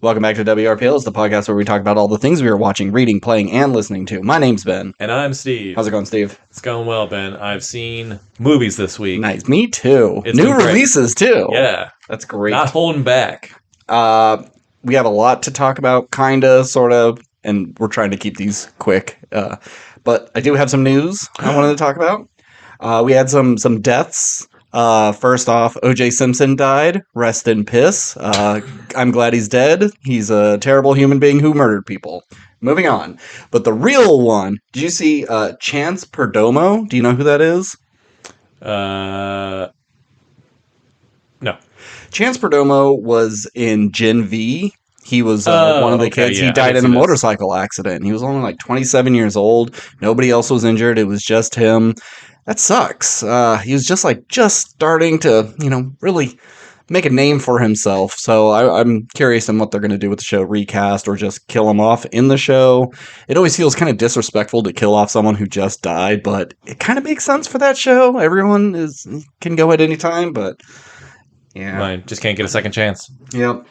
Welcome back to WRPL. It's the podcast where we talk about all the things we are watching, reading, playing, and listening to. My name's Ben. And I'm Steve. How's it going, Steve? It's going well, Ben. I've seen movies this week. Nice. Me too. It's New releases, too. Yeah. That's great. Not holding back. We have a lot to talk about, kind of, sort of, and we're trying to keep these quick. But I do have some news I wanted to talk about. We had some deaths. First off, O.J. Simpson died. Rest in piss. I'm glad he's dead. He's a terrible human being who murdered people. Moving on. But the real one, did you see Chance Perdomo? Do you know who that is? No. Chance Perdomo was in Gen V. He was one of the kids. Yeah, he died in a motorcycle accident. He was only like 27 years old. Nobody else was injured. It was just him. That sucks. He was just starting to, really make a name for himself. So I'm curious on what they're going to do with the show, recast or just kill him off in the show. It always feels kind of disrespectful to kill off someone who just died, but it kind of makes sense for that show. Everyone can go at any time, but yeah. Mine just can't get a second chance. Yep.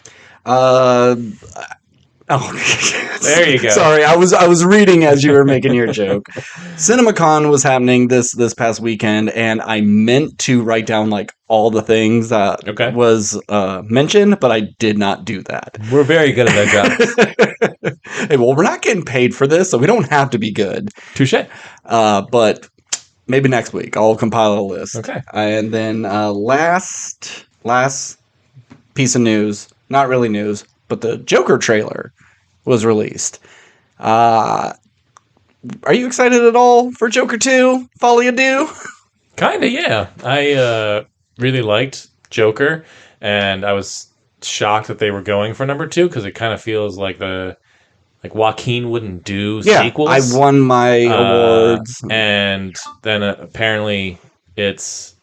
There you go. Sorry, I was reading as you were making your joke. CinemaCon was happening this past weekend, and I meant to write down like all the things that was mentioned, but I did not do that. We're very good at that job. Hey, well, we're not getting paid for this, so we don't have to be good. Touche. But maybe next week I'll compile a list. Okay. And then last piece of news, not really news, but the Joker trailer was released. Are you excited at all for Joker 2? Folie à Deux? Kinda, yeah. I really liked Joker, and I was shocked that they were going for number 2 because it kind of feels like Joaquin wouldn't do sequels. I won my awards, and then apparently it's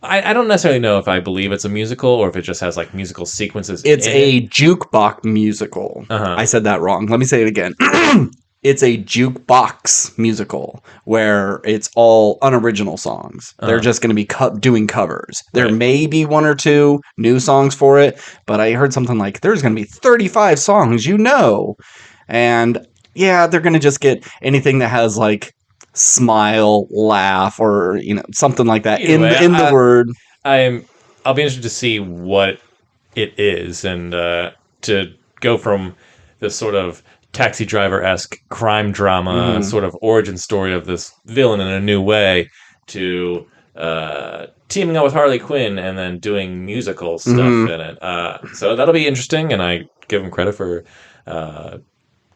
I don't necessarily know if I believe it's a musical or if it just has like musical sequences. It's a jukebox musical. I said that wrong. Let me say it again. It's a jukebox musical where it's all unoriginal songs. They're just going to be doing covers. There may be one or two new songs for it, but I heard something like there's going to be 35 songs, and yeah, they're going to just get anything that has like smile, laugh, or something like that in the word. I'll be interested to see what it is, and to go from this sort of Taxi Driver-esque crime drama sort of origin story of this villain in a new way to teaming up with Harley Quinn and then doing musical stuff in it. So that'll be interesting, and I give him credit for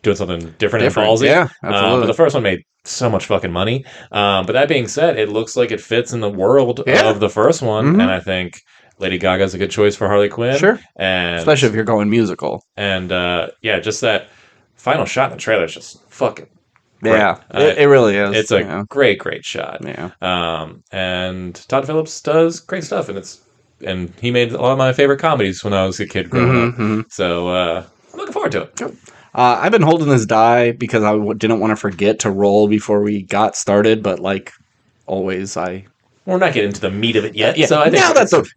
doing something different and ballsy. Yeah, absolutely. But the first one made so much fucking money. But that being said, it looks like it fits in the world of the first one, and I think Lady Gaga's a good choice for Harley Quinn. Sure. And especially if you're going musical. And just that final shot in the trailer is just fucking great. Yeah, it really is. It's a great shot. Yeah. And Todd Phillips does great stuff, and he made a lot of my favorite comedies when I was a kid growing up. So I'm looking forward to it. Cool. I've been holding this die because I didn't want to forget to roll before we got started, but like always, we're not getting into the meat of it yet. Yeah. So I think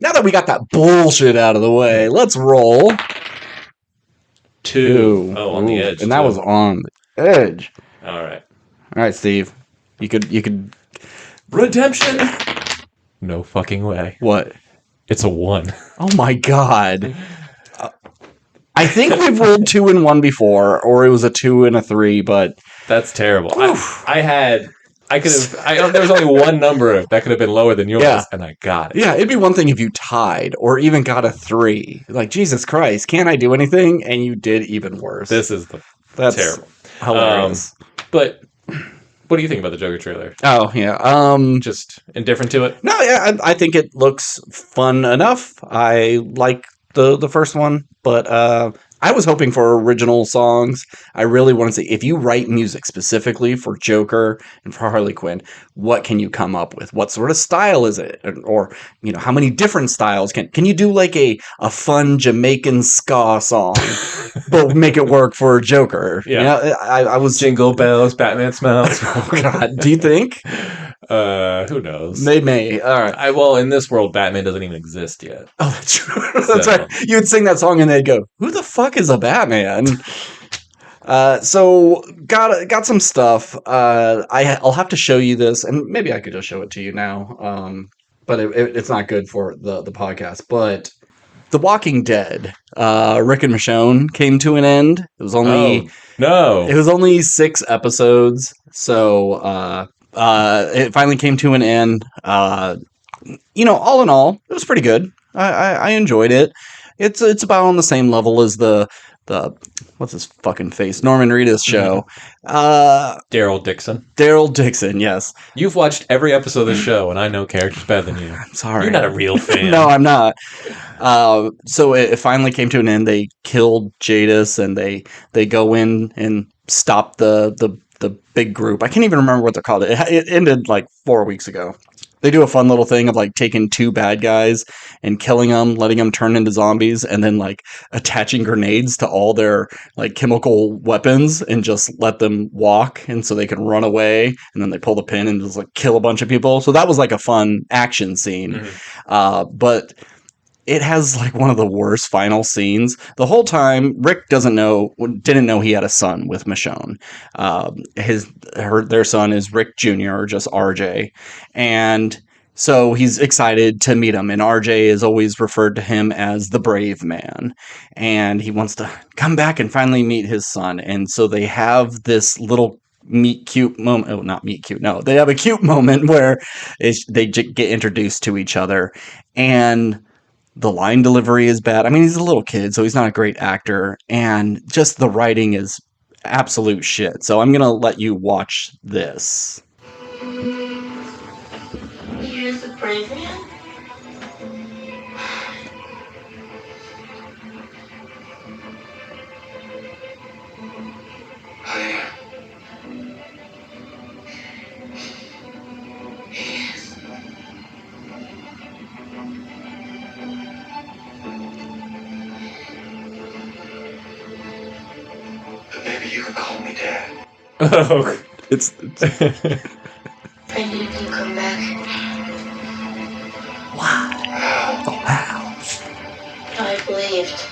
now that we got that bullshit out of the way, let's roll. 2. Oh, on the edge. And that was on the edge. All right, Steve. You could redemption. No fucking way. What? It's a 1. Oh my god. I think we've rolled 2 and 1 before, or it was a 2 and a 3, but that's terrible. There was only one number that could have been lower than yours, and I got it. Yeah, it'd be one thing if you tied, or even got a 3. Like, Jesus Christ, can't I do anything? And you did even worse. That's terrible. Hilarious. But what do you think about the Joker trailer? Oh, yeah. Just indifferent to it? No, yeah, I think it looks fun enough. I like the first one, but I was hoping for original songs. I really want to see, if you write music specifically for Joker and for Harley Quinn, what can you come up with? What sort of style is it? Or, how many different styles can you do like a fun Jamaican ska song, but make it work for Joker? Yeah. I was Jingle bells, Batman smells. Oh God, do you think? Who knows? They may. All right. Well, in this world, Batman doesn't even exist yet. Oh, that's true. That's right. You would sing that song and they'd go, "Who the fuck is a Batman?" So got some stuff. I'll have to show you this, and maybe I could just show it to you now. But it's not good for the podcast. But The Walking Dead, Rick and Michonne came to an end. It was only It was only 6 episodes, so it finally came to an end. All in all, it was pretty good. I enjoyed it. It's about on the same level as the what's his fucking face, Norman Reedus show. Daryl Dixon, yes. You've watched every episode of the show, and I know characters better than you. I'm sorry. You're not a real fan. No, I'm not. So it finally came to an end. They killed Jadis, and they go in and stop the big group. I can't even remember what they're called. It ended like 4 weeks ago. They do a fun little thing of like taking 2 bad guys and killing them, letting them turn into zombies, and then like attaching grenades to all their like chemical weapons and just let them walk, and so they can run away. And then they pull the pin and just like kill a bunch of people. So that was like a fun action scene. Mm-hmm. But it has like one of the worst final scenes. The whole time, Rick didn't know he had a son with Michonne. Their son is Rick Jr., or just RJ. And so he's excited to meet him. And RJ is always referred to him as the brave man. And he wants to come back and finally meet his son. And so they have this little meet cute moment. Oh, not meet cute. No, they have a cute moment where they get introduced to each other. And the line delivery is bad. I mean, he's a little kid, so he's not a great actor. And just the writing is absolute shit. So I'm going to let you watch this. Here's the brave man. I am. Yes. But maybe you could call me Dad. Oh, It's I need you to come back. How? oh, wow. I believed.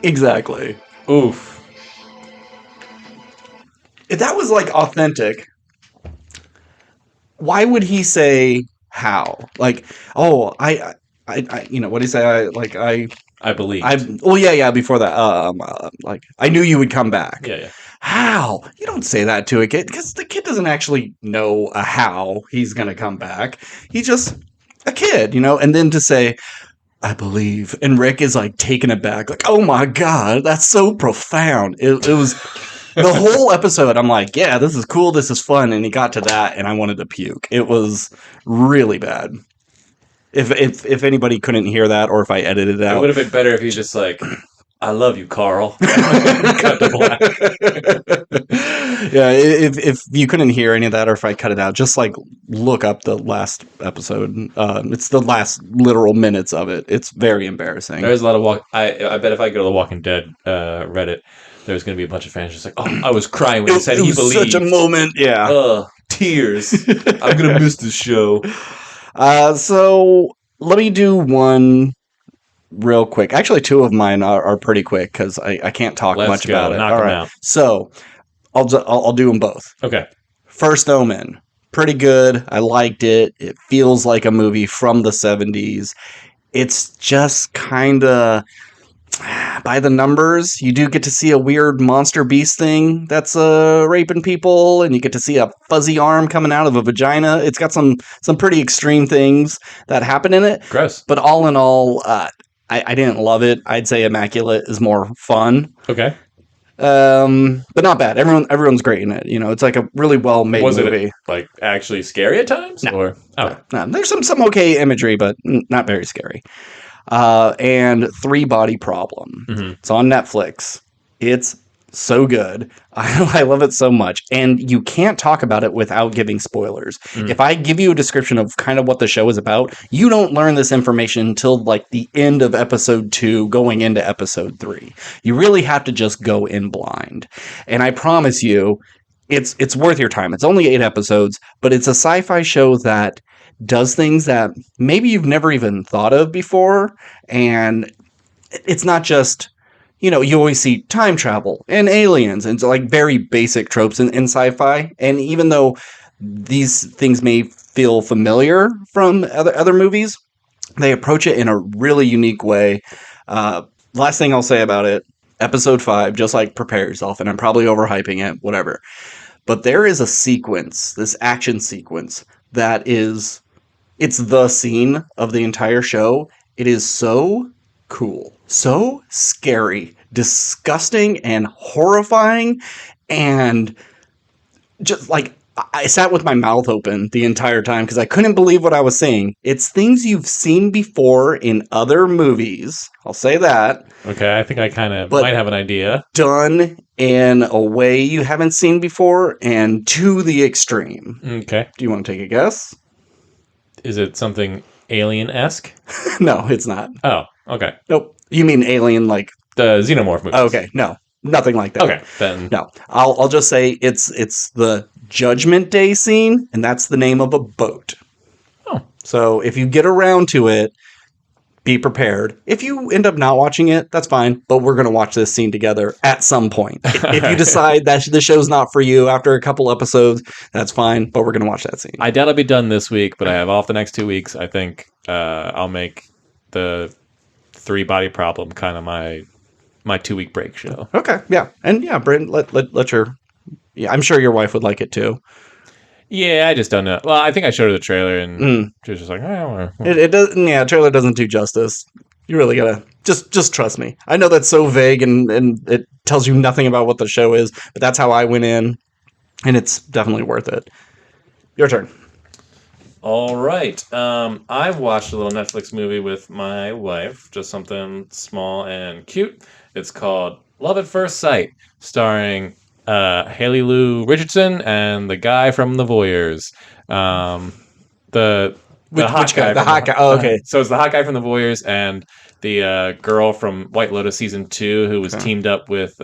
Exactly. Oof. If that was like authentic, why would he say how? Like, oh, I what do you say? I believe. Before that, like, I knew you would come back. Yeah. How? You don't say that to a kid, because the kid doesn't actually know how he's going to come back. He's just a kid, and then to say, I believe, and Rick is like taken aback, like, oh my God, that's so profound. It was the whole episode. I'm like, yeah, this is cool. This is fun. And he got to that and I wanted to puke. It was really bad. If anybody couldn't hear that, or if I edited it out. It would have been better if you just like, I love you, Carl. Cut to black. Yeah, if you couldn't hear any of that, or if I cut it out, just like look up the last episode. It's the last literal minutes of it. It's very embarrassing. There's a lot of I bet if I go to the Walking Dead Reddit, there's going to be a bunch of fans just like, oh, I was crying when he said he believed. Such a moment, yeah. Tears. I'm going to miss this show. So let me do one real quick. Actually, 2 of mine are pretty quick because I can't talk much about it. Knock them out. So I'll do them both. Okay. First Omen, pretty good. I liked it. It feels like a movie from the 70s. It's just kind of by the numbers. You do get to see a weird monster beast thing that's raping people, and you get to see a fuzzy arm coming out of a vagina. It's got some pretty extreme things that happen in it. Gross. But all in all, I didn't love it. I'd say Immaculate is more fun. Okay. But not bad. Everyone's great in it. It's like a really well made movie. Was it like actually scary at times? No. No. There's some okay imagery, but not very scary. And 3 Body Problem. Mm-hmm. It's on Netflix. It's so good. I love it so much. And you can't talk about it without giving spoilers. Mm-hmm. If I give you a description of kind of what the show is about, you don't learn this information until like the end of episode 2 going into episode 3. You really have to just go in blind. And I promise you, it's worth your time. It's only 8 episodes, but it's a sci-fi show that does things that maybe you've never even thought of before. And it's not just, you always see time travel and aliens and like very basic tropes in sci-fi. And even though these things may feel familiar from other movies, they approach it in a really unique way. Last thing I'll say about it, episode 5, just like prepare yourself, and I'm probably overhyping it, whatever. But there is a sequence, this action sequence, it's the scene of the entire show. It is so cool, so scary, disgusting, and horrifying, and just like I sat with my mouth open the entire time because I couldn't believe what I was seeing. It's things you've seen before in other movies. I'll say that. Okay, I think I kind of might have an idea. Done in a way you haven't seen before and to the extreme. Okay. Do you want to take a guess? Is it something alien-esque? No, it's not. Oh, okay. Nope. You mean Alien like... The Xenomorph movies. Okay, no. Nothing like that. Okay, then... No. I'll just say it's the Judgment Day scene, and that's the name of a boat. Oh. So if you get around to it, be prepared. If you end up not watching it, that's fine, but we're going to watch this scene together at some point. If you decide that the show's not for you after a couple episodes, that's fine, but we're going to watch that scene. I doubt I'll be done this week, but I have off the next 2 weeks. I think I'll make the 3 Body Problem kind of my 2-week break show. Okay, yeah. And yeah, Brent, let your... Yeah, I'm sure your wife would like it too. Yeah, I just don't know. Well, I think I showed her the trailer, and she was just like, "Oh." It does. Yeah, trailer doesn't do justice. You really gotta just trust me. I know that's so vague and it tells you nothing about what the show is, but that's how I went in, and it's definitely worth it. Your turn. All right. I watched a little Netflix movie with my wife, just something small and cute. It's called Love at First Sight, starring Haley Lou Richardson and the guy from The Voyeurs. The hot guy. The hot guy. Oh, okay. So it's the hot guy from The Voyeurs and the girl from White Lotus season 2 who was teamed up with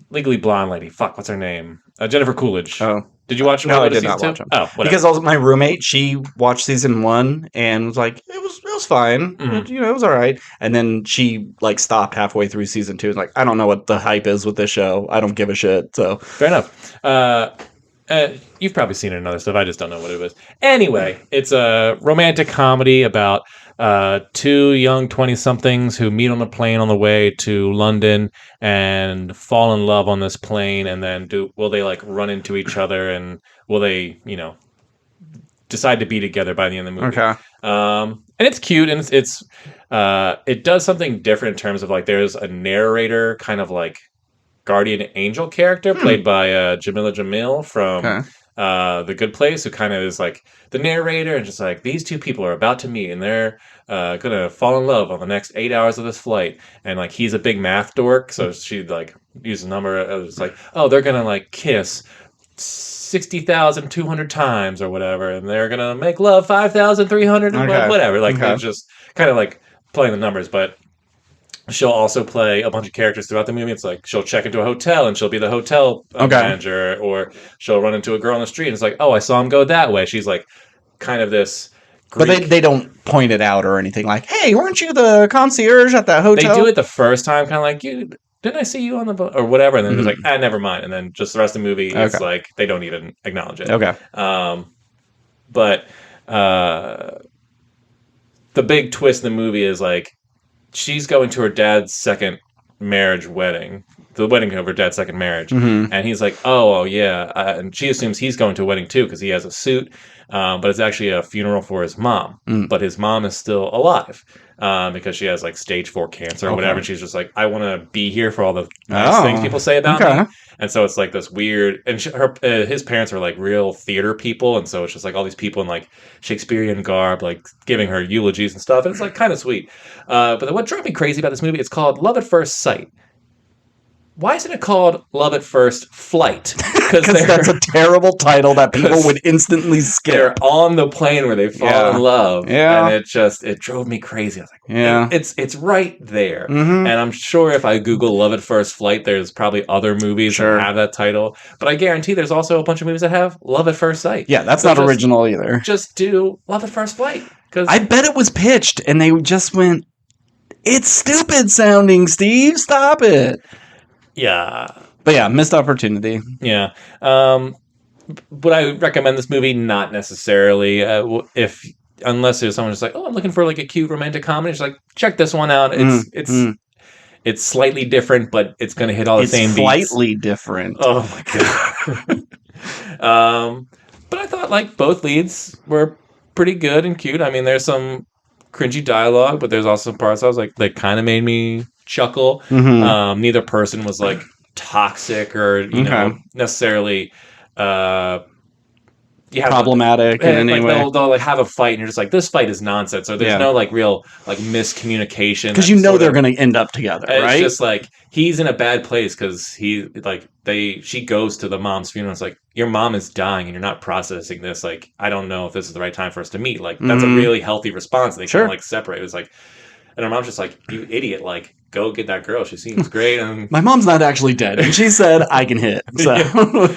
Legally Blonde lady. Fuck, what's her name? Jennifer Coolidge. Oh. Did you watch? No, I did not watch them. Oh, whatever. Because also my roommate, she watched season 1 and was like, it was fine. Mm-hmm. It was all right. And then she like stopped halfway through season 2. And like, I don't know what the hype is with this show. I don't give a shit. So fair enough. You've probably seen it in other stuff. I just don't know what it was. Anyway, it's a romantic comedy about 2 young 20-somethings who meet on a plane on the way to London and fall in love on this plane, and then will they like run into each other, and will they, decide to be together by the end of the movie? okay. And it's cute, and it's it does something different in terms of like there's a narrator kind of like guardian angel character played by Jamila Jamil from The Good Place, who kind of is like the narrator and just like these 2 people are about to meet and they're gonna fall in love on the next 8 hours of this flight, and like he's a big math dork, so she like uses a number. It's like, oh, they're gonna like kiss 60,200 times or whatever, and they're gonna make love 5,300 whatever. Like it's just kind of like playing the numbers, but she'll also play a bunch of characters throughout the movie. It's like she'll check into a hotel and she'll be the hotel manager, or she'll run into a girl on the street and it's like, oh, I saw him go that way. She's like kind of this Greek. But they don't point it out or anything like, hey, weren't you the concierge at that hotel? They do it the first time, kind of like, didn't I see you on the boat or whatever? And then it's like, never mind. And then just the rest of the movie, it's like they don't even acknowledge it. Okay. But the big twist in the movie is like, she's going to her dad's second marriage wedding, the wedding of her dad's second marriage. And he's like, oh yeah. And she assumes he's going to a wedding too because he has a suit. But it's actually a funeral for his mom. But his mom is still alive because she has like stage 4 cancer or whatever. And she's just like, I want to be here for all the nice things people say about me. And so it's like this weird, and his parents are like real theater people, and so it's just like all these people in like Shakespearean garb, like giving her eulogies and stuff, and it's like kind of sweet. But what drove me crazy about this movie, it's called Love at First Sight. why isn't it called Love at First Flight? Because that's a terrible title that people would instantly skip. They're on the plane where they fall in love. Yeah. And it drove me crazy. I was like, yeah. It's right there. Mm-hmm. And I'm sure if I Google Love at First Flight, there's probably other movies that have that title. But I guarantee there's also a bunch of movies that have Love at First Sight. Yeah, that's not original either. Just do Love at First Flight. I bet it was pitched and they just went, it's stupid sounding, Steve. Stop it. Yeah. But yeah, missed opportunity. Yeah. Would I recommend this movie? Not necessarily. Unless there's someone just like, oh, I'm looking for like a cute romantic comedy. It's like, check this one out. It's slightly different, but it's going to hit all the same beats. It's slightly different. Oh my god. But I thought like both leads were pretty good and cute. I mean, there's some cringy dialogue, but there's also some parts I was like that kind of made me chuckle. Mm-hmm. Neither person was like toxic or you know necessarily problematic in any way. They'll like have a fight and you're just like, this fight is nonsense, or there's no like real like miscommunication because they're going to end up together, right? It's just like he's in a bad place because she goes to the mom's funeral. It's like, your mom is dying and you're not processing this. Like, I don't know if this is the right time for us to meet. Like, that's a really healthy response. They can't like separate. It was like, and her mom's just like, you idiot, like, go get that girl. She seems great. And my mom's not actually dead. And she said I can hit. So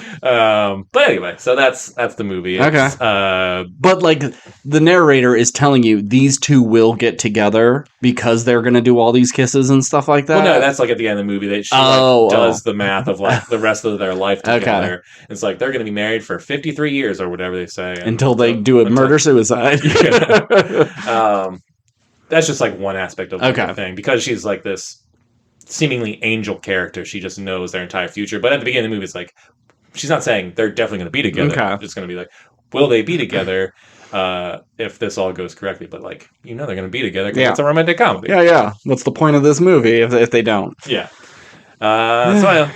but anyway, so that's the movie. Okay. But like the narrator is telling you these two will get together because they're gonna do all these kisses and stuff like that. Well, no, that's like at the end of the movie that she does the math of like the rest of their life together. Okay. It's like they're gonna be married for 53 years or whatever they say. Until they do a murder-suicide. That's just like one aspect of the thing. Because she's like this seemingly angel character, she just knows their entire future. But at the beginning of the movie, it's like, she's not saying they're definitely going to be together. Okay. It's going to be like, will they be together if this all goes correctly? But like, they're going to be together because it's a romantic comedy. Yeah. What's the point of this movie if they don't? Yeah. So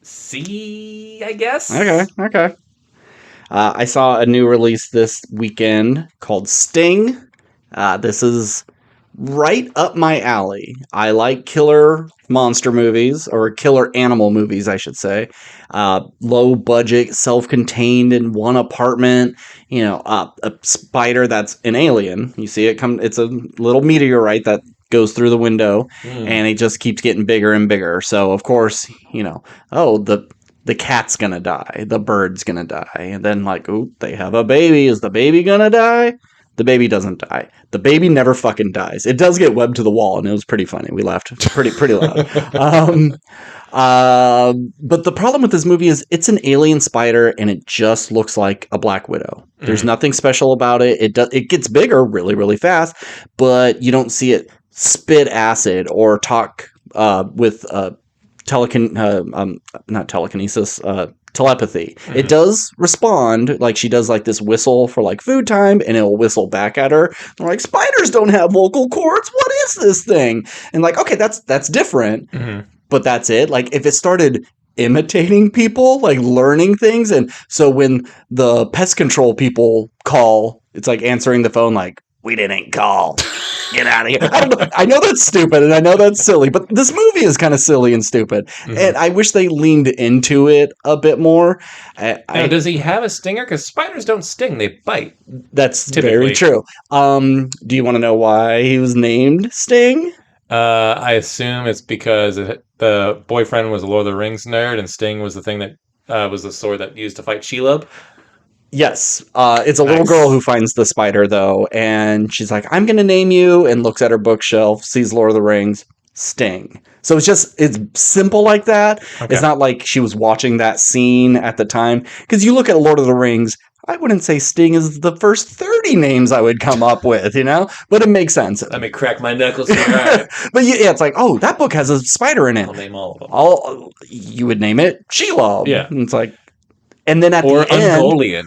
C, I guess. Okay. I saw a new release this weekend called Sting. This is right up my alley. I like killer monster movies, or killer animal movies, I should say. Low budget, self-contained in one apartment. A spider that's an alien. You see it come. It's a little meteorite that goes through the window, and it just keeps getting bigger and bigger. So of course, the cat's gonna die, the bird's gonna die, and then like, they have a baby. Is the baby gonna die? The baby doesn't die. The baby never fucking dies. It does get webbed to the wall, and it was pretty funny. We laughed pretty loud. But the problem with this movie is it's an alien spider, and it just looks like a Black Widow. There's nothing special about it. It gets bigger really, really fast, but you don't see it spit acid or talk with not telekinesis. Telepathy. It does respond, like she does like this whistle for like food time, and it'll whistle back at her. They're like, spiders don't have vocal cords. What is this thing? And like, okay, that's different, but that's it. Like if it started imitating people, like learning things, and so when the pest control people call, it's like answering the phone like, we didn't call. Get out of here. I don't know. I know that's stupid and I know that's silly, but this movie is kind of silly and stupid. And I wish they leaned into it a bit more. Does he have a stinger? Because spiders don't sting, they bite. That's typically very true. Do you want to know why he was named Sting? I assume it's because the boyfriend was a Lord of the Rings nerd and Sting was the thing that was the sword that used to fight Shelob. Yes. It's a little girl who finds the spider, though, and she's like, I'm going to name you, and looks at her bookshelf, sees Lord of the Rings, Sting. So it's simple like that. Okay. It's not like she was watching that scene at the time. Because you look at Lord of the Rings, I wouldn't say Sting is the first 30 names I would come up with, But it makes sense. Let me crack my knuckles. Right. But it's like, that book has a spider in it. I'll name all of them. You would name it Shelob. Yeah. And it's like... And then at the end... Ungoliant.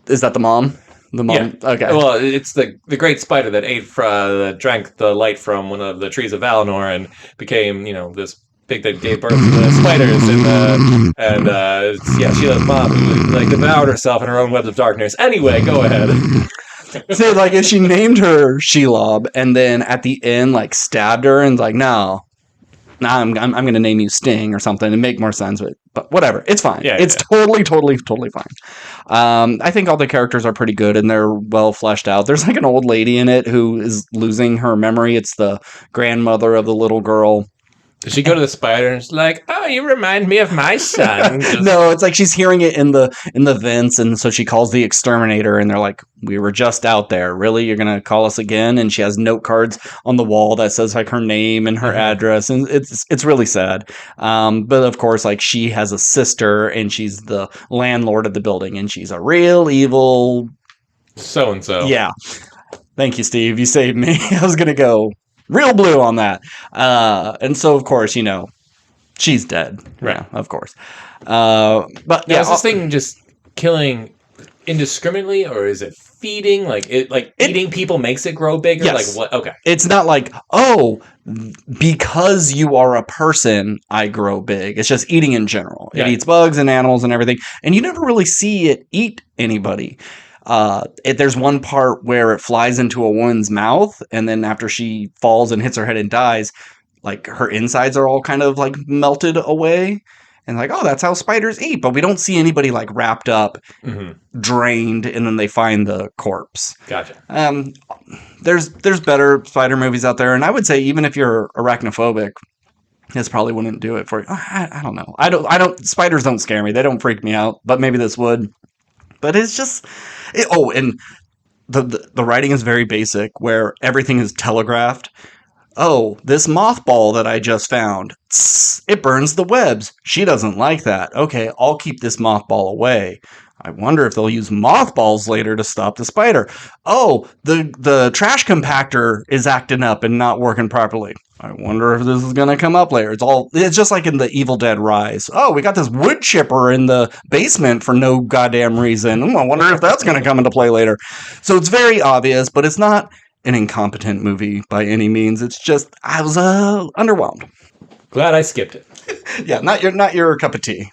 Is that the mom? The mom? Yeah. Okay. Well, it's the great spider that drank the light from one of the trees of Valinor and became, this pig that gave birth to the spiders. And Sheila's mom who devoured herself in her own webs of darkness. Anyway, go ahead. So, if she named her Shelob and then at the end, stabbed her and no. nah, I'm going to name you Sting or something and make more sense. But whatever, it's fine. Yeah, it's totally fine. I think all the characters are pretty good and they're well fleshed out. There's like an old lady in it who is losing her memory. It's the grandmother of the little girl. Does she go to the spider and she's like, "Oh, you remind me of my son"? No, it's like she's hearing it in the vents, and so she calls the exterminator, and they're like, "We were just out there. Really, you're gonna call us again?" And she has note cards on the wall that says like her name and her address, and it's really sad. But of course, like she has a sister, and she's the landlord of the building, and she's a real evil so and so. Yeah. Thank you, Steve. You saved me. I was gonna go real blue on that. And so, of course, she's dead. Right. Yeah, of course. But now, yeah, is this thing just killing indiscriminately, or is it feeding? Eating people makes it grow bigger? Yes. Like what? Okay. It's not like, because you are a person, I grow big. It's just eating in general. It eats bugs and animals and everything. And you never really see it eat anybody. There's one part where it flies into a woman's mouth, and then after she falls and hits her head and dies, like her insides are all kind of like melted away, and like, oh, that's how spiders eat. But we don't see anybody like wrapped up, drained, and then they find the corpse. Gotcha. There's better spider movies out there, and I would say even if you're arachnophobic, this probably wouldn't do it for you. I don't know. I don't. Spiders don't scare me. They don't freak me out. But maybe this would. But it's just, and the writing is very basic, where everything is telegraphed. Oh, this mothball that I just found, it burns the webs. She doesn't like that. Okay, I'll keep this mothball away. I wonder if they'll use mothballs later to stop the spider. Oh, the trash compactor is acting up and not working properly. I wonder if this is going to come up later. It's just like in the Evil Dead Rise. Oh, we got this wood chipper in the basement for no goddamn reason. I wonder if that's going to come into play later. So it's very obvious, but it's not an incompetent movie by any means. It's just, I was underwhelmed. Glad I skipped it. Yeah, not your cup of tea.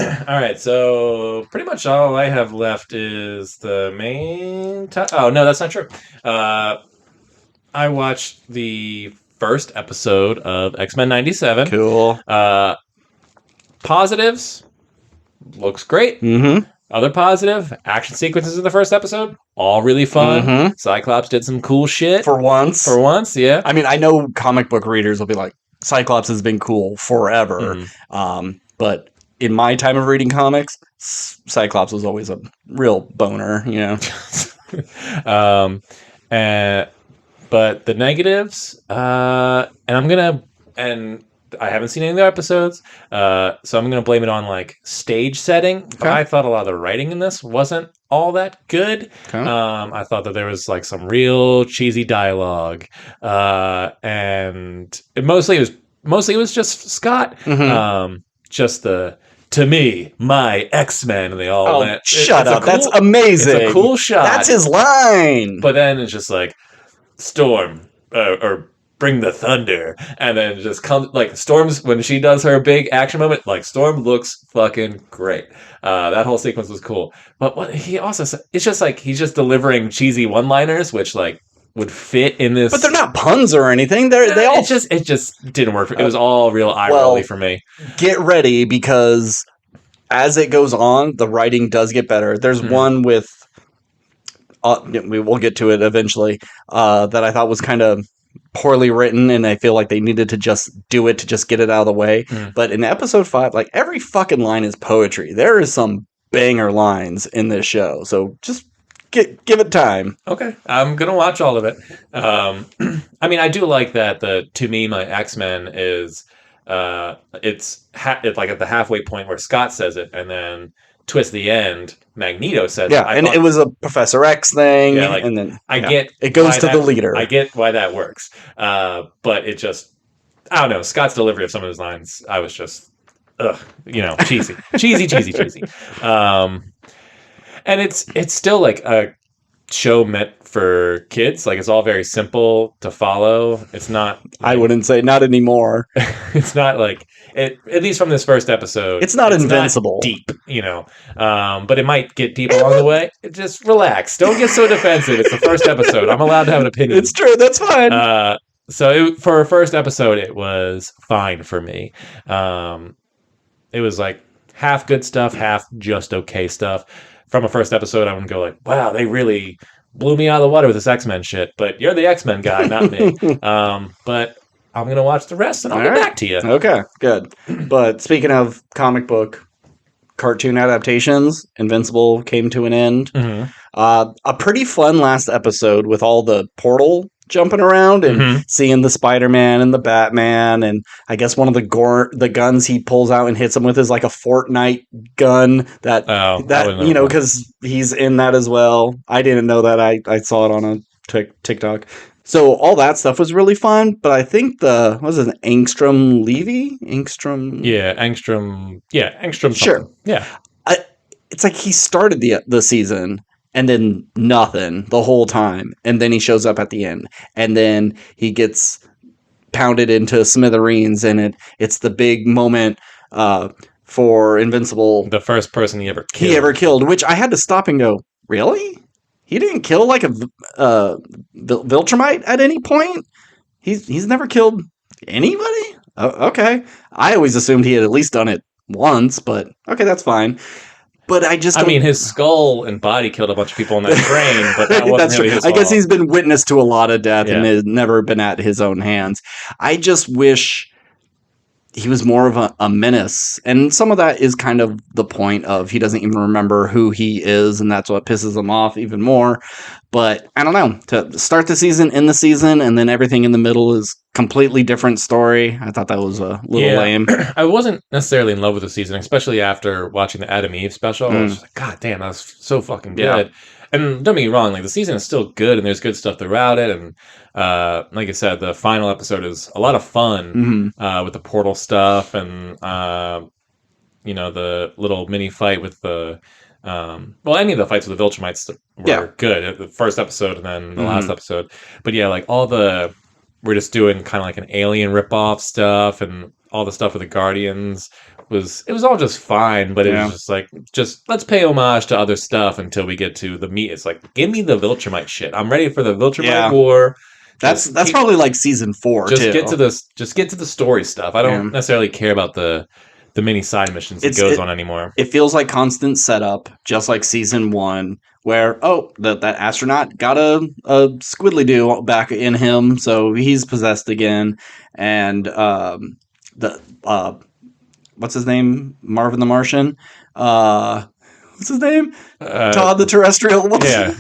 All right, so pretty much all I have left is the main... Oh, no, that's not true. I watched the first episode of X-Men 97. Cool. Positives, looks great. Mm-hmm. Other positive, action sequences in the first episode, all really fun. Mm-hmm. Cyclops did some cool shit. For once, yeah. I mean, I know comic book readers will be like, Cyclops has been cool forever. Mm-hmm. But in my time of reading comics, Cyclops was always a real boner, But the negatives, and I haven't seen any of the episodes, so I'm going to blame it on like stage setting. Okay. But I thought a lot of the writing in this wasn't all that good. Okay. I thought that there was like some real cheesy dialogue, and mostly it was just Scott. Mm-hmm. Just to me, my X-Men, and they all went. Shut up! That's amazing. It's a cool shot. That's his line. But then it's just like Storm or bring the thunder, and then just comes like Storm's when she does her big action moment. Like Storm looks fucking great. That whole sequence was cool. But what he also said, it's just like he's just delivering cheesy one-liners, which like would fit in this. But they're not puns or anything. They all. It just didn't work. It was all real eye rolly for me. Get ready, because as it goes on, the writing does get better. There's one with. We will get to it eventually. That I thought was kind of poorly written, and I feel like they needed to just do it to just get it out of the way. But in episode 5, like every fucking line is poetry. There is some banger lines in this show, so just give it time. Okay, I'm gonna watch all of it. I mean, I do like that. To me, my X-Men is it's like at the halfway point where Scott says it, and then twist the end, Magneto says it. And it was a Professor X thing. Yeah, like, and then I get it goes to the leader. I get why that works. But it just, I don't know, Scott's delivery of some of his lines, I was just, cheesy. cheesy. And it's still like a show meant for kids. Like it's all very simple to follow. It's not. I wouldn't say not anymore. It's not like it. At least from this first episode, it's not Invincible. Not deep, but it might get deep along the way. Just relax. Don't get so defensive. It's the first episode. I'm allowed to have an opinion. It's true. That's fine. So for a first episode, it was fine for me. It was like half good stuff, half just okay stuff. From a first episode, I wouldn't go like, wow, they really blew me out of the water with this X-Men shit. But you're the X-Men guy, not me. But I'm going to watch the rest and I'll get back to you. Okay, good. But speaking of comic book cartoon adaptations, Invincible came to an end. Mm-hmm. A pretty fun last episode with all the portal jumping around and seeing the Spider-Man and the Batman, and I guess one of the guns he pulls out and hits him with is like a Fortnite gun that because he's in that as well. I didn't know that. I saw it on a TikTok. So all that stuff was really fun, but I think Angstrom Levy? Angstrom? Yeah, Angstrom. Yeah, Angstrom. Sure. Something. Yeah. It's like he started the season and then nothing the whole time, and then he shows up at the end, and then he gets pounded into smithereens, and it's the big moment for Invincible. The first person he ever killed, which I had to stop and go, really? He didn't kill like a Viltrumite at any point? He's never killed anybody? Oh, okay. I always assumed he had at least done it once, but okay, that's fine. But I mean, his skull and body killed a bunch of people in that train, but that wasn't really his fault. I guess he's been witness to a lot of death and has never been at his own hands. I just wish he was more of a menace. And some of that is kind of the point of he doesn't even remember who he is, and that's what pisses him off even more. But I don't know. To start the season, end the season, and then everything in the middle is completely different story. I thought that was a little lame. I wasn't necessarily in love with the season, especially after watching the Adam Eve special. I was just like, God damn, that was so fucking good. Yeah. And don't get me wrong, like the season is still good, and there's good stuff throughout it. And like I said, the final episode is a lot of fun with the portal stuff, and the little mini fight with the. Any of the fights with the Viltrumites were good. The first episode and then the last episode. But yeah, like we're just doing kind of like an Alien ripoff stuff, and all the stuff with the Guardians it was all just fine, but it was just like, let's pay homage to other stuff until we get to the meat. It's like, give me the Viltrumite shit. I'm ready for the Viltrumite war. That's probably like season 4. Just get to the story stuff. I don't necessarily care about the mini side missions it goes on anymore. It feels like constant setup, just like season 1, where that astronaut got a squiddly-doo back in him, so he's possessed again, and what's his name? Marvin the Martian. What's his name? Todd the Terrestrial. Yeah.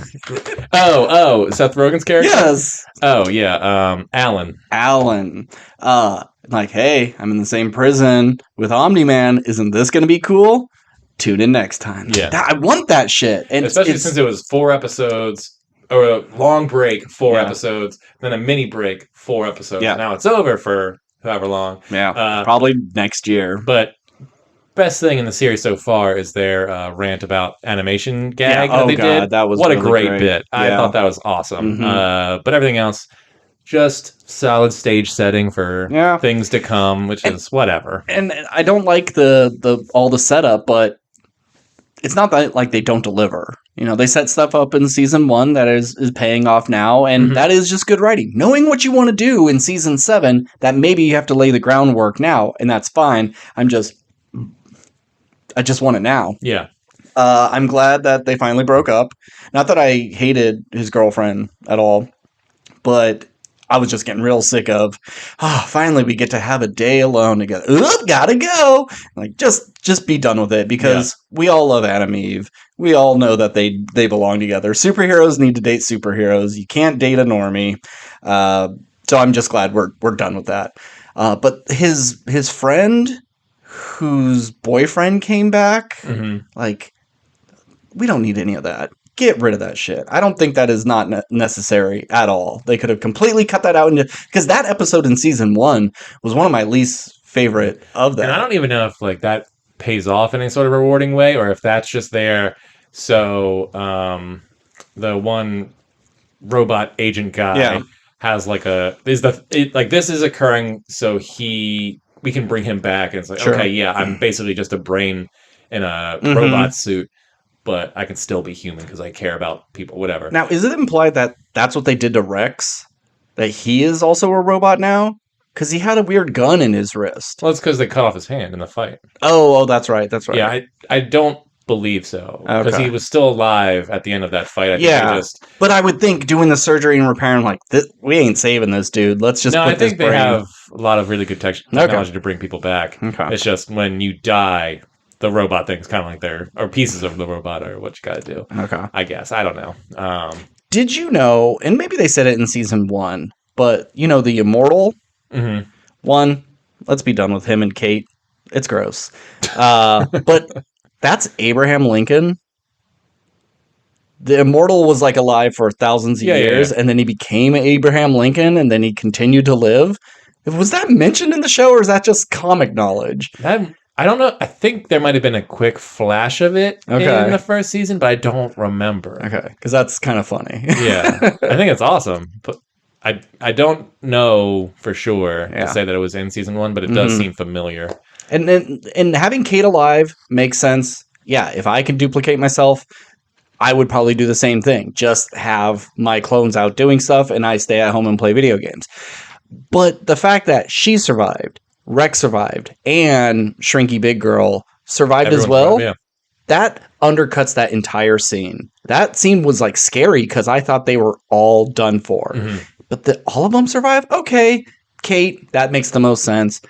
Seth Rogen's character? Yes. Oh, yeah. Alan. Like, hey, I'm in the same prison with Omni-Man. Isn't this going to be cool? Tune in next time. Yeah. I want that shit. And especially since it was 4 episodes, or a long break, 4 episodes, then a mini break, 4 episodes. Yeah. Now it's over for however long. Yeah, probably next year. But best thing in the series so far is their rant about animation gag that they did. That was what really a great bit. I thought that was awesome. But everything else, just solid stage setting for things to come, which is whatever. And I don't like the all the setup, but it's not that like they don't deliver. They set stuff up in season 1 that is paying off now, and that is just good writing. Knowing what you want to do in season 7, that maybe you have to lay the groundwork now, and that's fine. I just want it now. Yeah. I'm glad that they finally broke up. Not that I hated his girlfriend at all, but I was just getting real sick of, finally we get to have a day alone together. Gotta go. Like, just be done with it, because we all love Adam Eve. We all know that they belong together. Superheroes need to date superheroes. You can't date a normie. So I'm just glad we're done with that. But his friend, whose boyfriend came back, like, we don't need any of that. Get rid of that shit. I don't think that is not necessary at all. They could have completely cut that out, because that episode in season 1 was one of my least favorite of that. And I don't even know if like that pays off in any sort of rewarding way, or if that's just there so the one robot agent guy has like this is occurring, so we can bring him back, and it's like, okay, I'm basically just a brain in a robot suit, but I can still be human because I care about people, whatever. Now, is it implied that that's what they did to Rex? that he is also a robot now? Because he had a weird gun in his wrist. Well, it's because they cut off his hand in the fight. Oh, that's right. That's right. Yeah, I don't believe so. Because Okay. he was still alive at the end of that fight. I think they just... But I would think doing the surgery and repairing, like, we ain't saving this dude. Let's just No, put I think this brain. they have a lot of really good technology to bring people back. Okay. It's just when you die, the robot thing's kind of like or pieces of the robot are what you got to do. Okay. I guess. I don't know. Did you know, and maybe they said it in season 1, but, you know, the Immortal one, let's be done with him and Kate. It's gross. But that's Abraham Lincoln. The Immortal was like alive for thousands of years, and then he became Abraham Lincoln, and then he continued to live. Was that mentioned in the show, or is that just comic knowledge? I don't know. I think there might have been a quick flash of it in the first season, but I don't remember. Okay, because that's kind of funny. Yeah, I think it's awesome, but I don't know for sure to say that it was in season 1, but it does seem familiar. And having Kate alive makes sense. Yeah, if I can duplicate myself, I would probably do the same thing. Just have my clones out doing stuff, and I stay at home and play video games. But the fact that she survived, Rex survived, and Shrinky Big Girl survived as well, that undercuts that entire scene. That scene was like scary because I thought they were all done for. But all of them survived? Okay. Kate, that makes the most sense.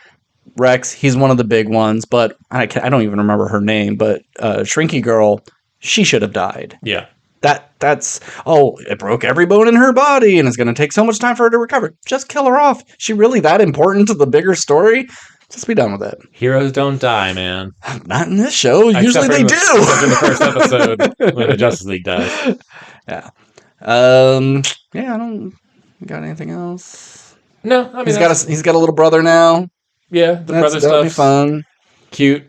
Rex, he's one of the big ones, but I don't even remember her name, but Shrinky Girl, she should have died. Yeah. It broke every bone in her body and it's going to take so much time for her to recover. Just kill her off. She really that important to the bigger story? Just be done with it. Heroes don't die, man. Not in this show. Usually they do. Except in the first episode when the Justice League dies. Yeah. I don't got anything else. No, I mean he's got a little brother now. Yeah, the brother that'll be stuff's fun. Cute.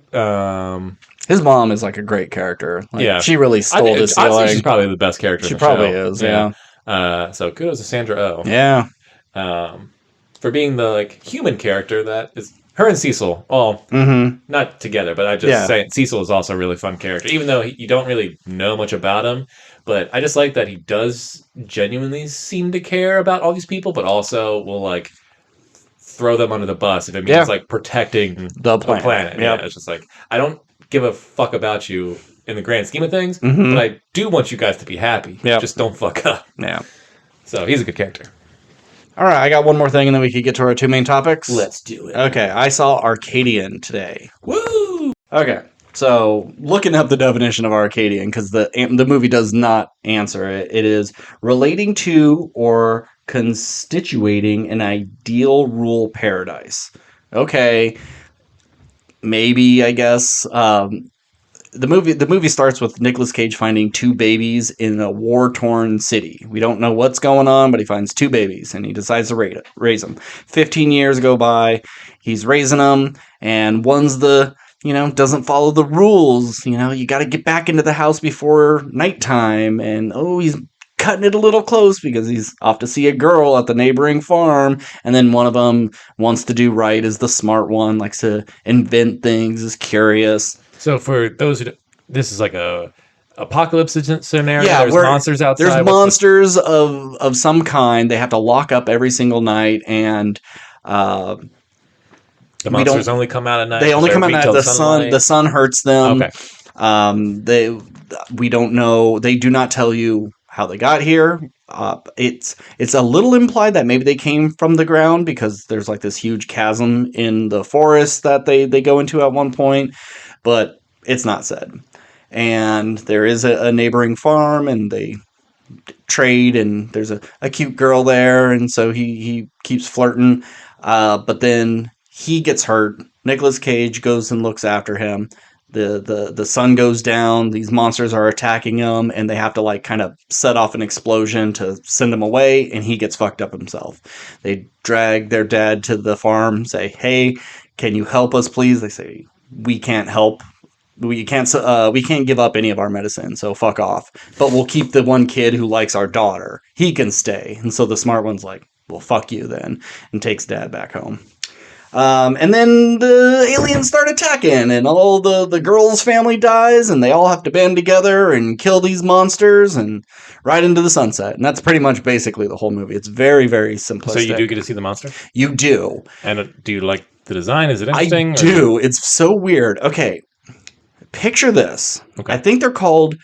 His mom is like a great character. Like, she really stole this. Honestly, she's probably the best character. She in the probably show. is. Yeah. So kudos to Sandra Oh. Yeah. For being the human character that is her and Cecil. Well, not together, but I just say Cecil is also a really fun character, even though you don't really know much about him. But I just like that he does genuinely seem to care about all these people, but also will throw them under the bus if it means protecting the planet. Yeah, it's just I don't give a fuck about you in the grand scheme of things, but I do want you guys to be happy. Yep. Just don't fuck up. Yeah. So he's a good character. All right, I got one more thing, and then we could get to our 2 main topics. Let's do it. Okay, I saw Arcadian today. Woo! Okay, so looking up the definition of Arcadian, because the movie does not answer it. It is relating to or constituting an ideal rule paradise. Okay, maybe, I guess. The movie starts with Nicolas Cage finding 2 babies in a war-torn city. We don't know what's going on, but he finds 2 babies, and he decides to raise them. 15 years go by, he's raising them, and one's doesn't follow the rules. You got to get back into the house before nighttime, and he's cutting it a little close because he's off to see a girl at the neighboring farm, and then one of them wants to do right, is the smart one, likes to invent things, is curious. So for those who this is like a apocalypse scenario. Yeah, there's monsters outside. There's monsters of some kind. They have to lock up every single night, and the monsters only come out at night. They only come out at night. The sun hurts them. Okay. We don't know. They do not tell you how they got here. It's a little implied that maybe they came from the ground because there's this huge chasm in the forest that they go into at one point, but it's not said. And there is a neighboring farm, and they trade, and there's a cute girl there, and so he keeps flirting. But then he gets hurt. Nicolas Cage goes and looks after him. The sun goes down, these monsters are attacking him, and they have to kind of set off an explosion to send him away, and he gets fucked up himself. They drag their dad to the farm, say, "Hey, can you help us, please?" They say, "We can't help. We can't give up any of our medicine, so fuck off. But we'll keep the one kid who likes our daughter. He can stay." And so the smart one's like, "Well, fuck you then," and takes dad back home. And then the aliens start attacking, and all the girl's family dies, and they all have to band together and kill these monsters and ride into the sunset. And that's pretty much basically the whole movie. It's very, very simplistic. So you do get to see the monster? You do. And do you like the design? Is it interesting? I do. It's so weird. Okay, picture this. Okay. I think they're called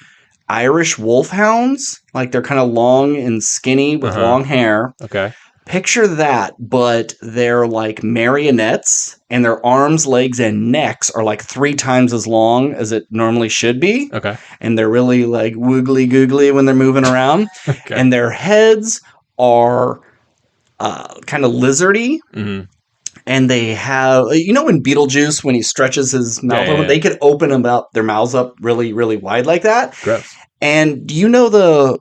Irish wolfhounds. Like, they're kind of long and skinny with long hair. Okay. Picture that, but they're like marionettes, and their arms, legs, and necks are like 3 times as long as it normally should be. Okay. And they're really like woogly googly when they're moving around. Okay. And their heads are kind of lizardy. Mm-hmm. And they have, you know, when Beetlejuice, when he stretches his mouth open, they could open their mouths up really, really wide like that. Gross. And do you know the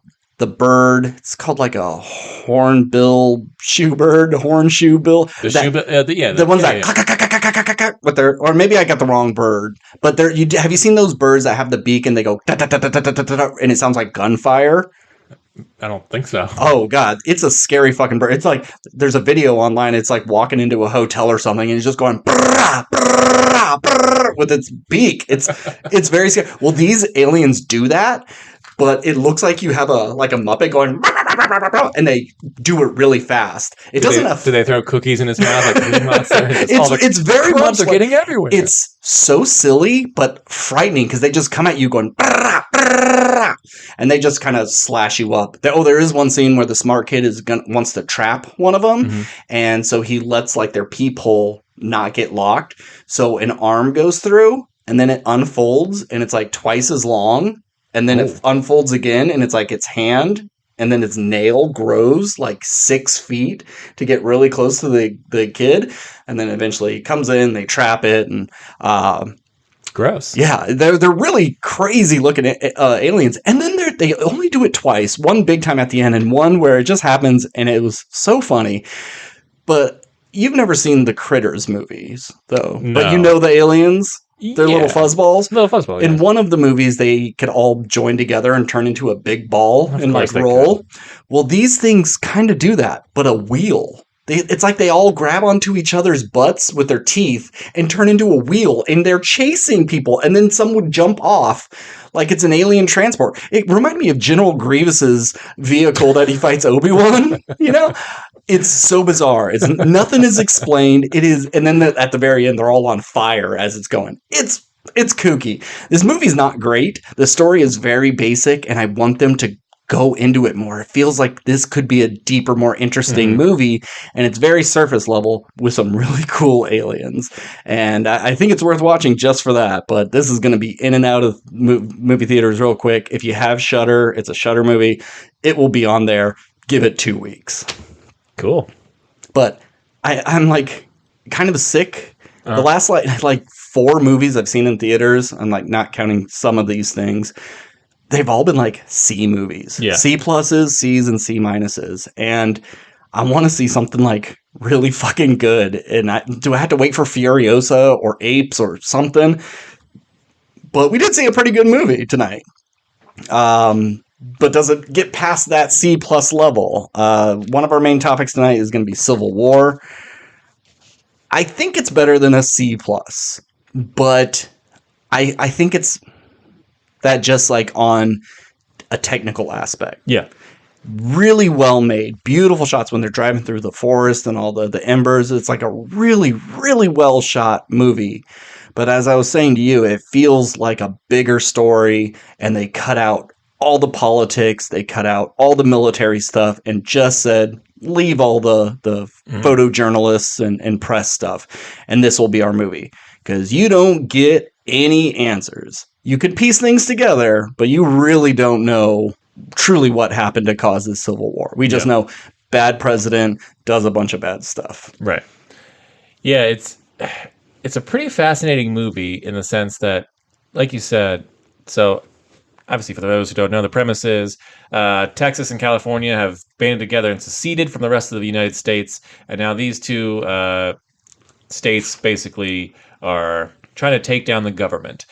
bird? It's called like a hornbill shoebird, horseshoe bill. The shoebill, the ones that with their, or maybe I got the wrong bird. But have you seen those birds that have the beak and they go and it sounds like gunfire? I don't think so. Oh god, it's a scary fucking bird. It's like there's a video online. It's like walking into a hotel or something, and it's just going brrrah, brrrah, brrrah, with its beak. It's very scary. Well, these aliens do that, but it looks like you have a Muppet going, and they do it really fast. It doesn't. Do they throw cookies in his mouth like Green Monster? It's very much like, getting everywhere. It's so silly but frightening because they just come at you going, brrrah, brrrah, and they just kind of slash you up. There is one scene where the smart kid wants to trap one of them, and so he lets like their peephole not get locked. So an arm goes through, and then it unfolds, and it's like twice as long. And then it unfolds again, and it's like its hand, and then its nail grows like 6 feet to get really close to the kid. And then eventually it comes in, they trap it, and gross. Yeah, they're really crazy looking aliens. And then they only do it twice. One big time at the end, and one where it just happens, and it was so funny. But you've never seen the Critters movies, though. No. But you know the aliens? They're little fuzzballs. Little fuzzball. In one of the movies, they could all join together and turn into a big ball and like roll. Well, these things kind of do that, but a wheel. It's like they all grab onto each other's butts with their teeth and turn into a wheel, and they're chasing people, and then some would jump off like it's an alien transport. It reminded me of General Grievous's vehicle that he fights Obi-Wan, you know? It's so bizarre. Nothing is explained. It is, and then at the very end, they're all on fire as it's going. It's kooky. This movie's not great. The story is very basic, and I want them to go into it more. It feels like this could be a deeper, more interesting movie, and it's very surface level with some really cool aliens. And I think it's worth watching just for that. But this is going to be in and out of movie theaters real quick. If you have Shudder, it's a Shudder movie. It will be on there. Give it 2 weeks. Cool. But I'm like kind of sick. The last like 4 movies I've seen in theaters, I'm like not counting some of these things, they've all been like C movies. Yeah. C pluses, C's, and C minuses. And I want to see something like really fucking good. And do I have to wait for Furiosa or Apes or something? But we did see a pretty good movie tonight. But does it get past that C plus level? One of our main topics tonight is going to be Civil War. I think it's better than a C plus, but I think it's that just like on a technical aspect. Yeah. Really well made, beautiful shots when they're driving through the forest and all the embers. It's like a really, really well shot movie. But as I was saying to you, it feels like a bigger story, and they cut out all the politics, they cut out all the military stuff, and just said, leave all the photojournalists and press stuff, and this will be our movie. Because you don't get any answers. You could piece things together, but you really don't know truly what happened to cause this civil war. We just know bad president does a bunch of bad stuff. Right. Yeah, it's a pretty fascinating movie in the sense that, like you said, so obviously, for those who don't know, the premise is Texas and California have banded together and seceded from the rest of the United States, and now these two states basically are trying to take down the government.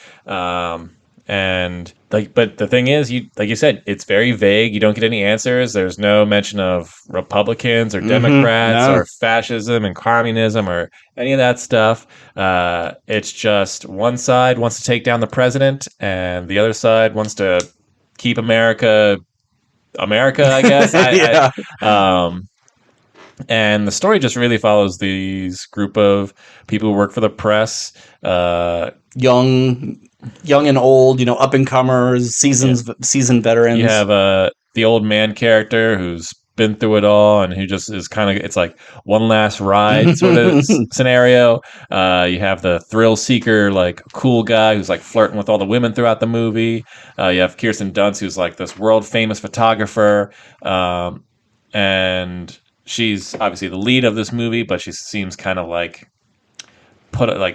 And but the thing is, like you said, it's very vague. You don't get any answers. There's no mention of Republicans or Democrats no. or fascism and communism or any of that stuff. It's just one side wants to take down the president, and the other side wants to keep America, I guess. Yeah. And the story just really follows these group of people who work for the press. Young and old, up and comers, seasoned veterans. You have the old man character who's been through it all and who just is kind of, it's like one last ride sort of scenario. You have the thrill seeker, like cool guy who's like flirting with all the women throughout the movie. You have Kirsten Dunst, who's like this world famous photographer. And she's obviously the lead of this movie, but she seems kind of like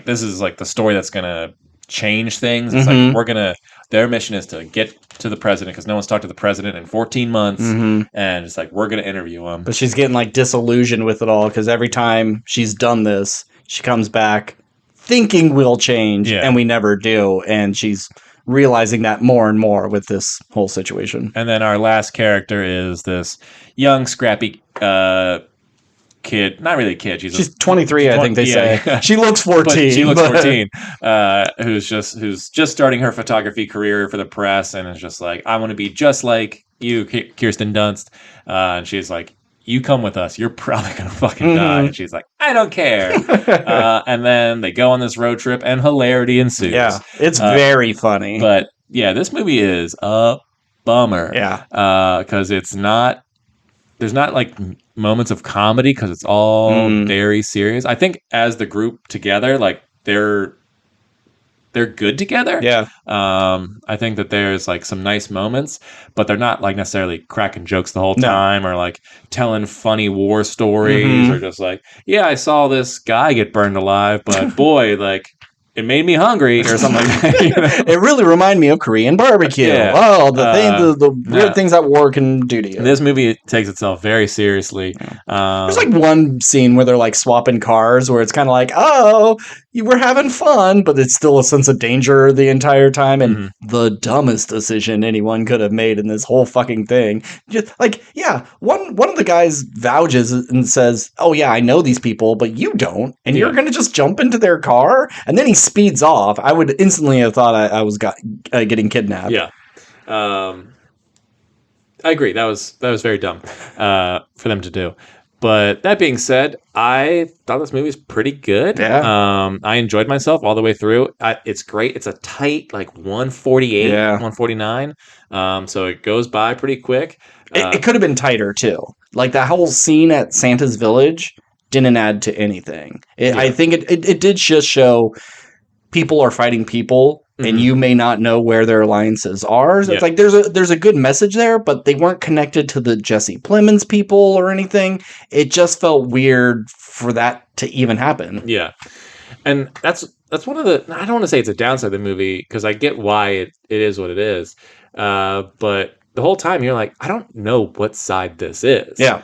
this is like the story that's going to change things. It's like their mission is to get to the president because no one's talked to the president in 14 months, and it's like we're going to interview him. But she's getting like disillusioned with it all because every time she's done this, she comes back thinking we'll change, and we never do, and she's realizing that more and more with this whole situation. And then our last character is this young, scrappy kid, not really a kid. She's 23, I think they say. She looks 14. She looks 14. Who's just starting her photography career for the press, and is just like, I want to be just like you, Kirsten Dunst. And she's like, you come with us. You're probably gonna fucking die. And she's like, I don't care. And then they go on this road trip, and hilarity ensues. Yeah, it's very funny. But yeah, this movie is a bummer. Yeah, because there's not like moments of comedy because it's all very serious. I think as the group together, like they're good together. Yeah. I think that there's like some nice moments, but they're not like necessarily cracking jokes the whole time or like telling funny war stories or just like, yeah, I saw this guy get burned alive, but boy, like it made me hungry or something like that. You know? It really reminded me of Korean barbecue. Yeah. Oh, the weird things that war can do to you. This movie takes itself very seriously. There's like one scene where they're like swapping cars where it's kind of like, oh, we're having fun, but it's still a sense of danger the entire time. And the dumbest decision anyone could have made in this whole fucking thing. Just like, one of the guys vouches and says, oh yeah, I know these people, but you don't. And you're going to just jump into their car? And then he speeds off. I would instantly have thought I was getting kidnapped. Yeah. I agree. That was very dumb for them to do. But that being said, I thought this movie was pretty good. Yeah. I enjoyed myself all the way through. It's great. It's a tight, like 148, 149. So it goes by pretty quick. It could have been tighter, too. Like that whole scene at Santa's Village didn't add to anything. I think it did just show people are fighting people. And you may not know where their alliances are. So it's like there's a good message there, but they weren't connected to the Jesse Plemons people or anything. It just felt weird for that to even happen. Yeah, and that's one of the. I don't want to say it's a downside of the movie because I get why it is what it is. But the whole time you're like, I don't know what side this is. Yeah.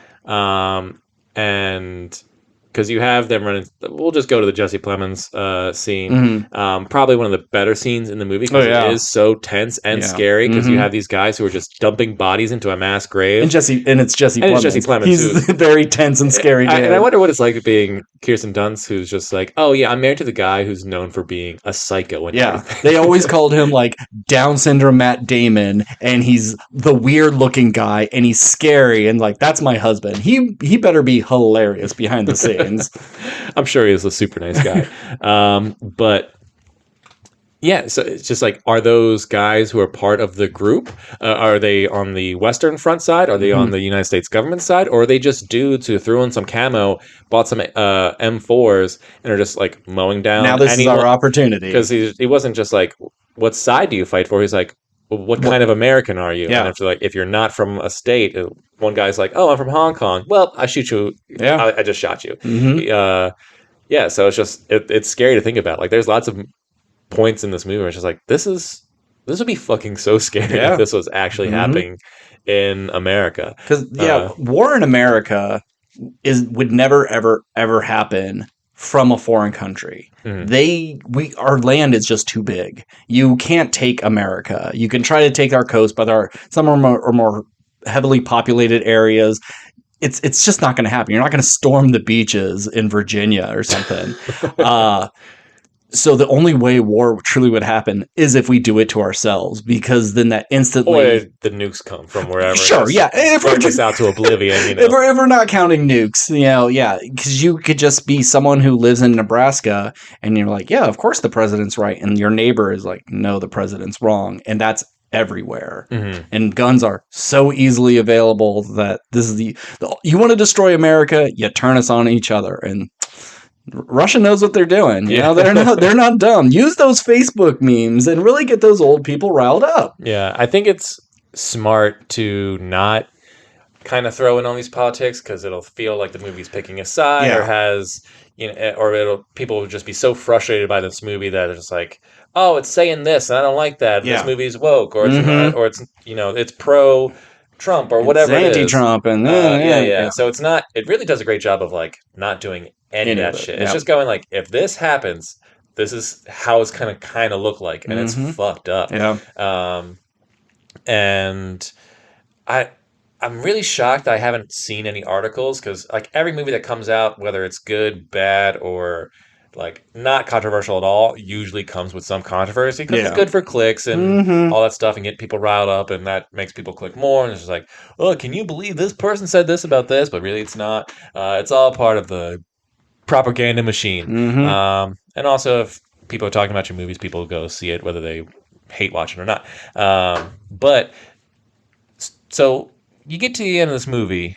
And because you have them running, we'll just go to the Jesse Plemons scene. Probably one of the better scenes in the movie because it is so tense and scary because you have these guys who are just dumping bodies into a mass grave. And it's Jesse Plemons. He's very tense and scary. And I wonder what it's like being Kirsten Dunst, who's just like, oh yeah, I'm married to the guy who's known for being a psycho. And everything. They always called him like Down syndrome Matt Damon, and he's the weird looking guy, and he's scary, and like that's my husband. He better be hilarious behind the scenes. I'm sure he is a super nice guy. But yeah, so it's just like, are those guys who are part of the group? Are they on the Western Front side? Are they on the United States government side? Or are they just dudes who threw in some camo, bought some M4s, and are just like mowing down? Now this is our opportunity. Because he wasn't just like, what side do you fight for? He's like, well, what kind of American are you? Yeah. And if you're not from a state, one guy's like, oh, I'm from Hong Kong. Well, I shoot you. Yeah. I just shot you. Yeah, so it's just it's scary to think about. Like, there's lots of points in this movie where it's just like, this would be fucking so scary if this was actually happening in America. Because war in America would never ever ever happen from a foreign country. Our land is just too big. You can't take America. You can try to take our coast, but some are more heavily populated areas. It's just not going to happen. You're not going to storm the beaches in Virginia or something. So the only way war truly would happen is if we do it to ourselves, because then that instantly... Or the nukes come from wherever. Sure, yeah. If we're just out to oblivion, you know. If we're not counting nukes, you know, yeah. Because you could just be someone who lives in Nebraska, and you're like, yeah, of course the president's right. And your neighbor is like, no, the president's wrong. And that's everywhere. And guns are so easily available that this is you want to destroy America, you turn us on each other. And Russia knows what they're doing. You know, they're not dumb. Use those Facebook memes and really get those old people riled up. Yeah, I think it's smart to not kind of throw in all these politics, because it'll feel like the movie's picking a side, or has, you know, or people will just be so frustrated by this movie that it's just like, oh, it's saying this and I don't like that. This movie's woke, or it's you know, it's pro Trump or whatever. It's anti-Trump and yeah. So it's not. It really does a great job of like not doing any of that shit. It's just going like, if this happens, this is how it's kind of look like, and it's fucked up. Yeah. And I'm really shocked that I haven't seen any articles, because like every movie that comes out, whether it's good, bad, or like not controversial at all, usually comes with some controversy, because it's good for clicks and all that stuff, and get people riled up, and that makes people click more. And it's just like, oh, can you believe this person said this about this? But really, it's not. It's all part of the propaganda machine. And also, if people are talking about your movies, people go see it whether they hate watching or not. But so you get to the end of this movie.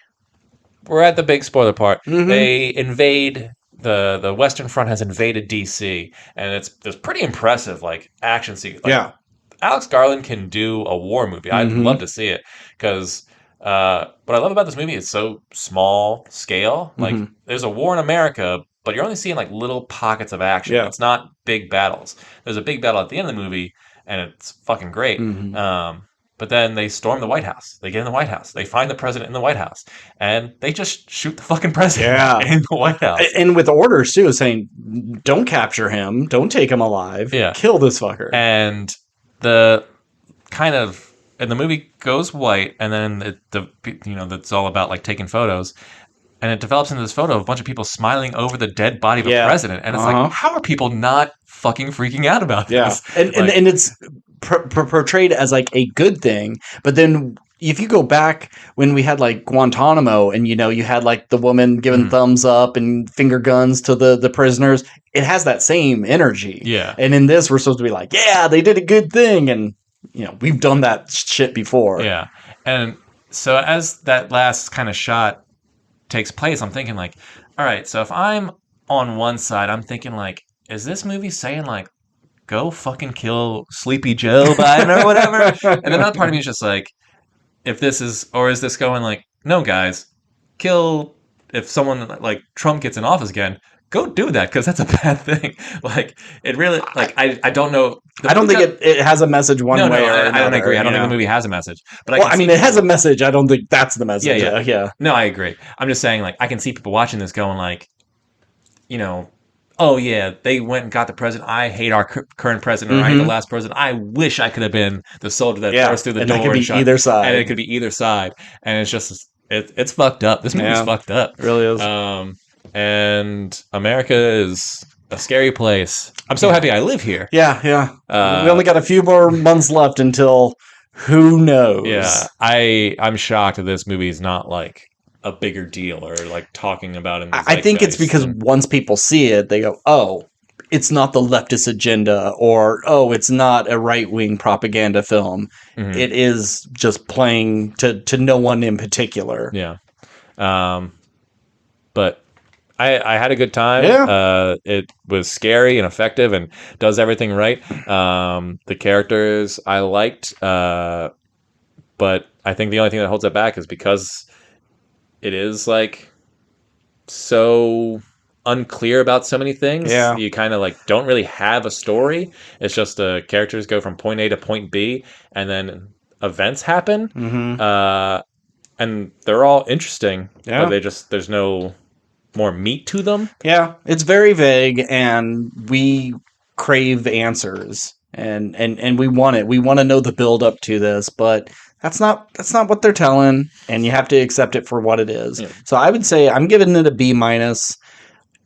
We're at the big spoiler part. They invade. The Western Front has invaded DC, and it's pretty impressive, like action sequence. Like, Alex Garland can do a war movie. I'd love to see it, because what I love about this movie is so small scale. Like there's a war in America, but you're only seeing like little pockets of action. It's not big battles. There's a big battle at the end of the movie, and it's fucking great. But then they storm the White House. They get in the White House. They find the president in the White House. And they just shoot the fucking president in the White House. And with orders, too, saying, don't capture him. Don't take him alive. Kill this fucker. And and the movie goes white, and then that's all about like taking photos. And it develops into this photo of a bunch of people smiling over the dead body of the president. And it's like, how are people not fucking freaking out about this? And it's portrayed as like a good thing, but then if you go back when we had like Guantanamo, and you know, you had like the woman giving thumbs up and finger guns to the prisoners, it has that same energy. And in this, we're supposed to be like, yeah, they did a good thing, and you know, we've done that shit before. And so as that last kind of shot takes place, I'm thinking like, all right, so if I'm on one side, I'm thinking like, is this movie saying like, go fucking kill Sleepy Joe Biden or whatever? And then another part of me is just like, is this going like, no, guys, kill, if someone like Trump gets in office again, go do that, because that's a bad thing. Like, it really, like, I don't know. I don't think it has a message one way or another. I don't agree. I don't think the movie has a message. But it has a message. I don't think that's the message. Yeah. No, I agree. I'm just saying, like, I can see people watching this going like, you know, oh yeah, they went and got the president. I hate our current president, or I hate the last president. I wish I could have been the soldier that burst through the door. And it could be either side. And it could be either side. And it's just, it's fucked up. This movie's fucked up. It really is. And America is a scary place. I'm so happy I live here. Yeah. We only got a few more months left until who knows. Yeah. I'm shocked that this movie is not like a bigger deal, or like talking about it. I think it's because once people see it, they go, oh, it's not the leftist agenda, or, oh, it's not a right-wing propaganda film. It is just playing to no one in particular. Yeah. But I had a good time. It was scary and effective and does everything right. The characters I liked, but I think the only thing that holds it back is because it is like so unclear about so many things. You kind of like don't really have a story. It's just characters go from point A to point B, and then events happen. And they're all interesting, but there's no more meat to them. Yeah, it's very vague, and we crave answers, and we want it. We want to know the build up to this, but that's not what they're telling, and you have to accept it for what it is. Yeah. So I would say I'm giving it a B minus.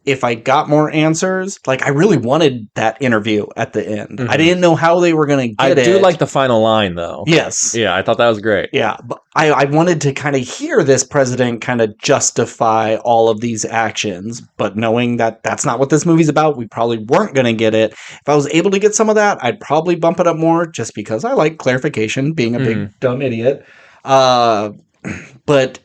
If I got more answers, like I really wanted that interview at the end. I didn't know how they were going to get it. I do like the final line, though. Yes. Yeah, I thought that was great. Yeah, but I wanted to kind of hear this president kind of justify all of these actions, but knowing that that's not what this movie's about, we probably weren't going to get it. If I was able to get some of that, I'd probably bump it up more just because I like clarification, being a big dumb idiot. But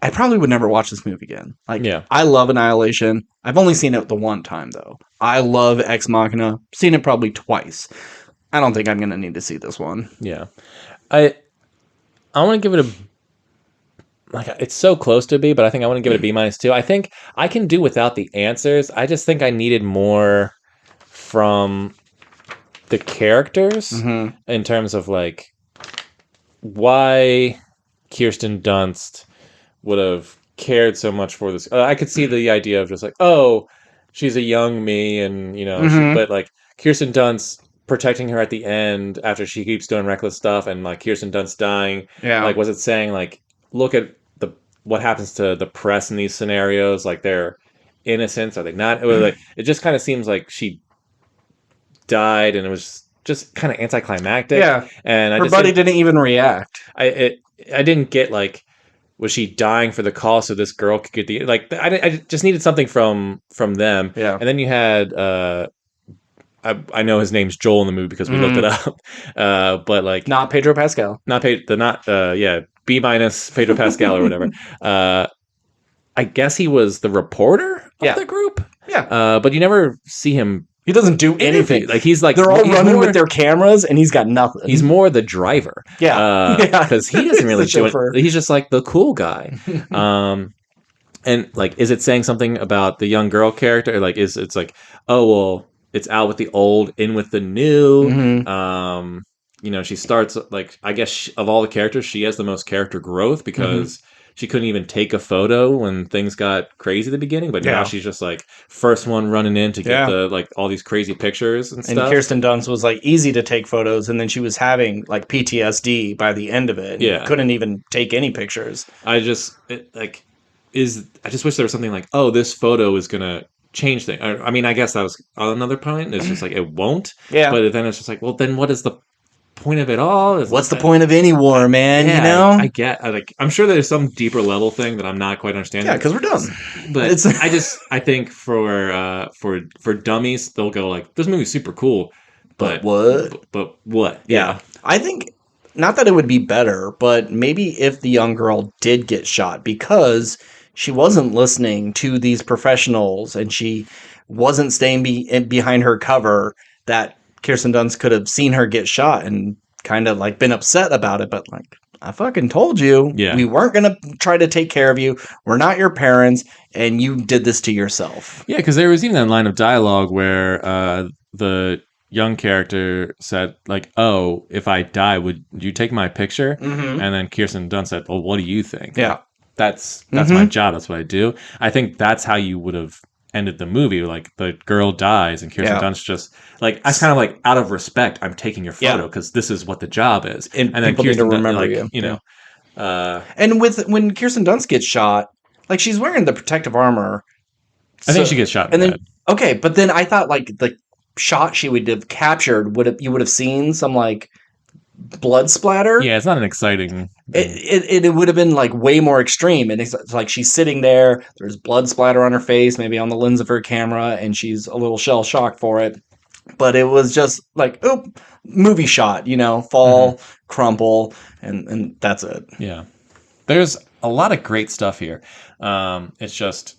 I probably would never watch this movie again. Like, I love Annihilation. I've only seen it the one time, though. I love Ex Machina. Seen it probably twice. I don't think I'm going to need to see this one. Yeah. I want to give it it's so close to a B, but I think I want to give it a B minus too. I think I can do without the answers. I just think I needed more from the characters in terms of, like, why Kirsten Dunst would have cared so much for this. I could see the idea of just like, oh, she's a young me, and but like Kirsten Dunst protecting her at the end after she keeps doing reckless stuff, and like Kirsten Dunst dying. Yeah. Like, was it saying like, look at what happens to the press in these scenarios? Like, they're innocent, are they not? It was like, it just kind of seems like she died, and it was just kind of anticlimactic. Yeah, and her buddy didn't even react. I didn't get, like, was she dying for the cause so this girl could get the, like, I just needed something from them. Yeah. And then you had I know his name's Joel in the movie because we looked it up. But like, not Pedro Pascal. B minus Pedro Pascal or whatever. I guess he was the reporter of the group. Yeah. But you never see him. He doesn't do anything. Like, he's like, they're all running with their cameras, and he's got nothing. He's more the driver. Yeah. Because he doesn't really do it. He's just like the cool guy. And like, is it saying something about the young girl character? Or like, it's like, oh, well, it's out with the old, in with the new. She starts, like, I guess of all the characters, she has the most character growth because she couldn't even take a photo when things got crazy at the beginning, but now she's just like first one running in to get the, like, all these crazy pictures and stuff. And Kirsten Dunst was like easy to take photos, and then she was having like PTSD by the end of it. And couldn't even take any pictures. I just wish there was something like, oh, this photo is gonna change things. I mean, I guess that was another point. It's just like, it won't. Yeah. But then it's just like, well, then what is the point of it all? What's the point of any war, man? Yeah, you know, I'm sure there's some deeper level thing that I'm not quite understanding. Yeah, because we're dumb. But I think for dummies, they'll go like, this movie's super cool, but what? But what? Yeah, I think not that it would be better, but maybe if the young girl did get shot because she wasn't listening to these professionals and she wasn't staying behind her cover, that Kirsten Dunst could have seen her get shot and kind of like been upset about it, but like, I fucking told you, we weren't going to try to take care of you. We're not your parents, and you did this to yourself. Yeah, because there was even that line of dialogue where the young character said, like, oh, if I die, would you take my picture? And then Kirsten Dunst said, well, what do you think? Yeah. That's my job. That's what I do. I think that's how you would have ended the movie. Like, the girl dies and Kirsten Dunst just, like, I kind of like, out of respect, I'm taking your photo because this is what the job is. And then people need to remember you know. And when Kirsten Dunst gets shot, like, she's wearing the protective armor. I think she gets shot. And then okay, but then I thought like the shot she would have captured you would have seen some like blood splatter. Yeah, it's not an exciting. It would have been like way more extreme, and it's like she's sitting there. There's blood splatter on her face, maybe on the lens of her camera, and she's a little shell shocked for it. But it was just like, movie shot, fall, crumple, and that's it. Yeah, there's a lot of great stuff here. It's just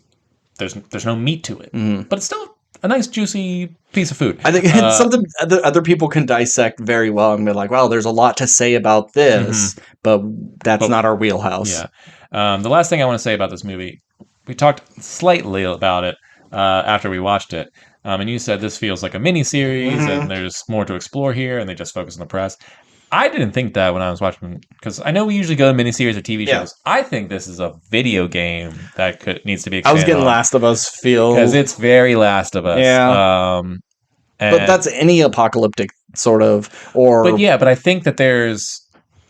there's no meat to it, but it's still a nice juicy piece of food. I think it's something other people can dissect very well and be like, wow, there's a lot to say about this, but that's not our wheelhouse. Yeah. The last thing I want to say about this movie, we talked slightly about it after we watched it. And you said this feels like a mini series and there's more to explore here and they just focus on the press. I didn't think that when I was watching, because I know we usually go to miniseries or TV Yeah. shows. I think this is a video game that needs to be I was expanded getting on. Last of Us feel. Because it's very Last of Us. Yeah. But that's any apocalyptic sort of, or... But I think that there's,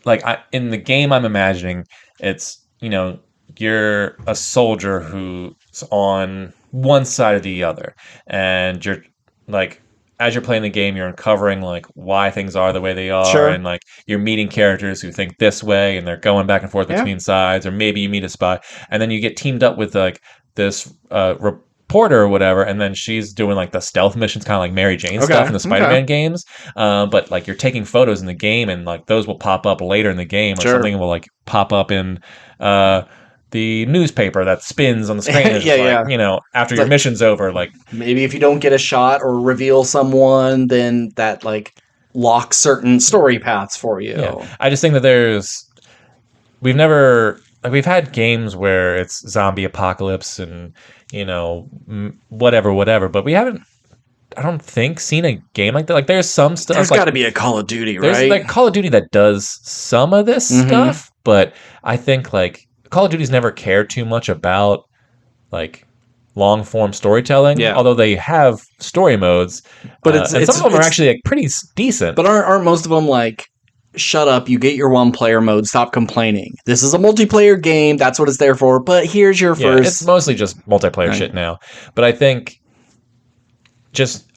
like, in the game I'm imagining, it's, you're a soldier who's on one side or the other. And you're, like, as you're playing the game, you're uncovering, like, why things are the way they are. Sure. And, like, you're meeting characters who think this way, and they're going back and forth between sides. Or maybe you meet a spy. And then you get teamed up with, like, this reporter or whatever, and then she's doing like the stealth missions, kind of like Mary Jane stuff in the Spider-Man games. But like you're taking photos in the game, and like those will pop up later in the game, or something will like pop up in the newspaper that spins on the screen. After your mission's over, like maybe if you don't get a shot or reveal someone, then that like locks certain story paths for you. Yeah. I just think that we've had games where it's zombie apocalypse and whatever, but we haven't, I don't think, seen a game like that. Like there's some stuff. There's got to be a Call of Duty, right? There's like Call of Duty that does some of this stuff, but I think like Call of Duty's never cared too much about like long form storytelling. Yeah. Although they have story modes, but some of them are actually like pretty decent. But aren't most of them like, shut up, you get your one player mode, stop complaining. This is a multiplayer game, that's what it's there for, but here's your first... It's mostly just multiplayer shit now. But I think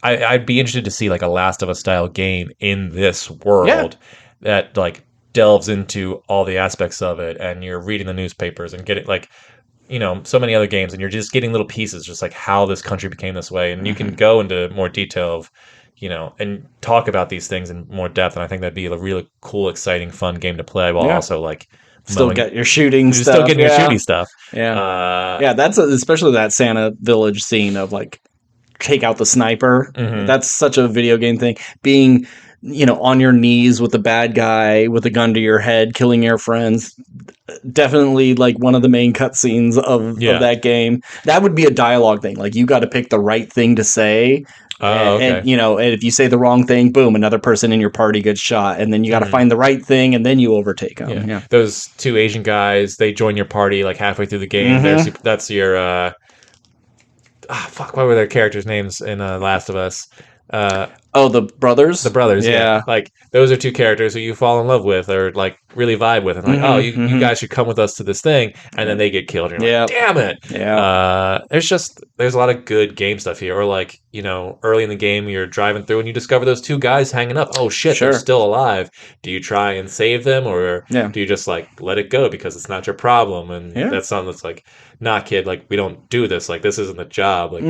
I'd be interested to see like a Last of Us style game in this world that like delves into all the aspects of it, and you're reading the newspapers and getting like, so many other games, and you're just getting little pieces, just like how this country became this way. And you can go into more detail of, and talk about these things in more depth. And I think that'd be a really cool, exciting, fun game to play while also like still get your shooting stuff. Still getting your shooting stuff. Yeah. That's especially that Santa Village scene of like take out the sniper. That's such a video game thing. Being, on your knees with the bad guy with a gun to your head, killing your friends. Definitely like one of the main cutscenes of that game. That would be a dialogue thing. Like you got to pick the right thing to say. And if you say the wrong thing, boom, another person in your party gets shot, and then you got to find the right thing, and then you overtake them. Yeah. Those two Asian guys, they join your party like halfway through the game. That's your what were their characters' names in Last of Us? The brothers? The brothers, yeah. Like, those are two characters who you fall in love with or, like, really vibe with. And, like, you guys should come with us to this thing. And then they get killed. And you're like, damn it! Yeah. There's a lot of good game stuff here. Or, like, early in the game, you're driving through and you discover those two guys hanging up. Oh, shit, they're still alive. Do you try and save them? Or do you just, like, let it go because it's not your problem? And that's something that's, like, nah, kid, like, we don't do this. Like, this isn't the job. Like,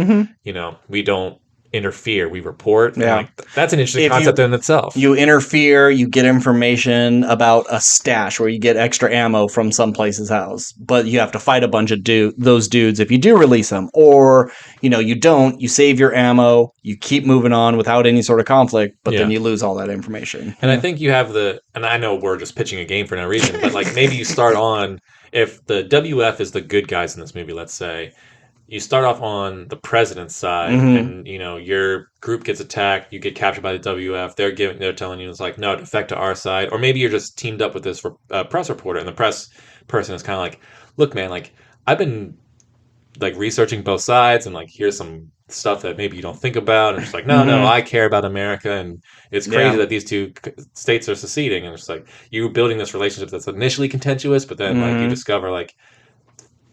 we don't interfere, we report. Like, that's an interesting concept in itself. You interfere, you get information about a stash where you get extra ammo from some place's house, but you have to fight a bunch of those dudes if you do release them, or you don't, you save your ammo, you keep moving on without any sort of conflict, but then you lose all that information. And I think you have and I know we're just pitching a game for no reason, but like maybe you start on, if the WF is the good guys in this movie, let's say, you start off on the president's side, and your group gets attacked. You get captured by the WF. They're telling you it's like, no, defect to our side. Or maybe you're just teamed up with this press reporter, and the press person is kind of like, look, man, like I've been like researching both sides, and like here's some stuff that maybe you don't think about. And it's like, no, I care about America, and it's crazy that these two states are seceding. And it's like you building this relationship that's initially contentious, but then like you discover like,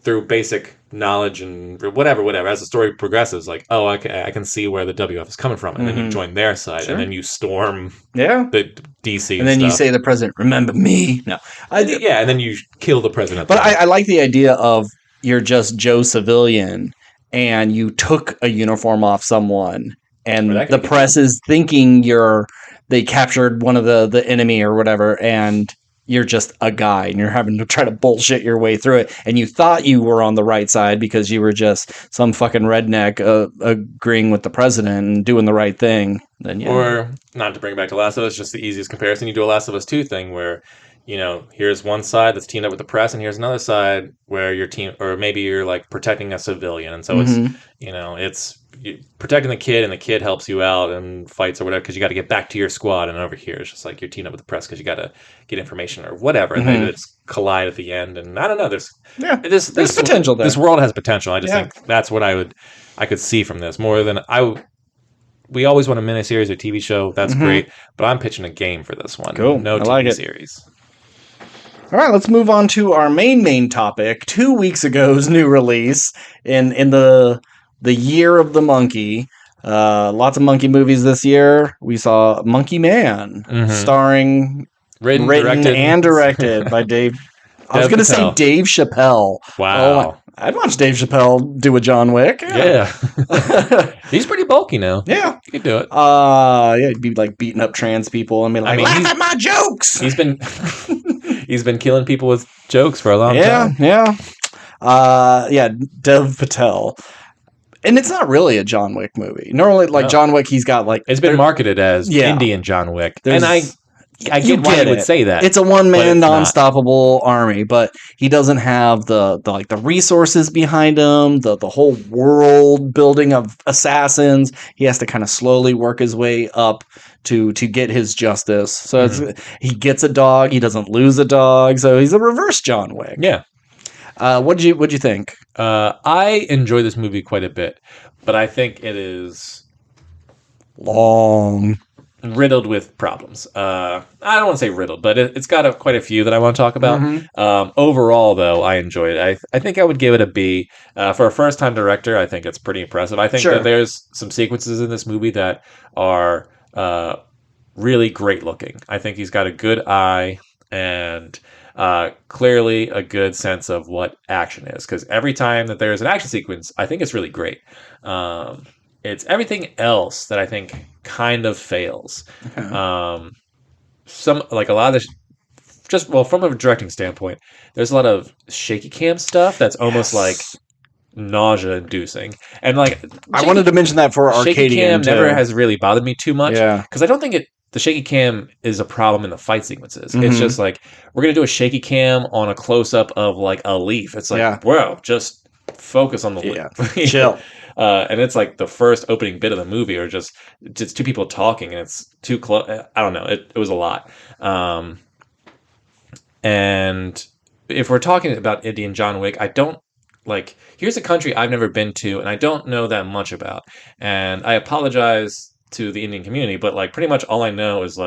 through basic knowledge and whatever, as the story progresses, like, oh, I can see where the WF is coming from, and then you join their side, and then you storm the DC, and then you say the president, remember me? No, and then you kill the president. But I like the idea of you're just Joe Civilian, and you took a uniform off someone, and the press is thinking they captured one of the enemy or whatever, and you're just a guy, and you're having to try to bullshit your way through it. And you thought you were on the right side because you were just some fucking redneck agreeing with the president and doing the right thing. Then, Or, not to bring it back to Last of Us, just the easiest comparison, you do a Last of Us 2 thing where here's one side that's teamed up with the press, and here's another side where or maybe you're like protecting a civilian, and so it's protecting the kid, and the kid helps you out and fights or whatever because you got to get back to your squad, and over here it's just like you're teamed up with the press because you got to get information or whatever, and then it's collide at the end, and I don't know. There's potential there. This world has potential. I just think that's what I could see from this more than we always want a miniseries or TV show. That's great, but I'm pitching a game for this one. Cool. No TV series. All right, let's move on to our main topic. 2 weeks ago's new release in the year of the monkey. Lots of monkey movies this year. We saw Monkey Man, starring, written and directed by Dave. I was going to say Dave Chappelle. Wow. I'd watch Dave Chappelle do a John Wick. Yeah. He's pretty bulky now. Yeah. He could do it. He'd be like beating up trans people and be like, laugh at my jokes. He's been killing people with jokes for a long time. Yeah. Dev Patel. And it's not really a John Wick movie. Normally, John Wick, he's got like... It's been marketed as Indian John Wick. And I get why you would say that. It's a one-man non-stoppable army, but he doesn't have the resources behind him, the whole world building of assassins. He has to kind of slowly work his way up to get his justice. So he gets a dog, he doesn't lose a dog, so he's a reverse John Wick. Yeah. What'd you think? I enjoy this movie quite a bit, but I think it is long. Riddled with problems. I don't want to say riddled, but it's got quite a few that I want to talk about. Overall, though, I enjoyed it. I think I would give it a B. For a first-time director, I think it's pretty impressive. I think that there's some sequences in this movie that are really great looking. I think he's got a good eye and clearly a good sense of what action is. Because every time that there's an action sequence, I think it's really great. It's everything else that I think kind of fails. Okay. A lot of this, from a directing standpoint, there's a lot of shaky cam stuff that's almost like nausea-inducing. And I wanted to mention that for Arcadian. Shaky cam never has really bothered me too much. Yeah, because I don't think the shaky cam is a problem in the fight sequences. It's just like we're gonna do a shaky cam on a close-up of like a leaf. It's like, bro, just focus on the leaf. Chill. And it's like the first opening bit of the movie, or just two people talking, and it's too close. I don't know. It was a lot. And if we're talking about Indian John Wick, I don't here's a country I've never been to, and I don't know that much about. And I apologize to the Indian community, but pretty much all I know is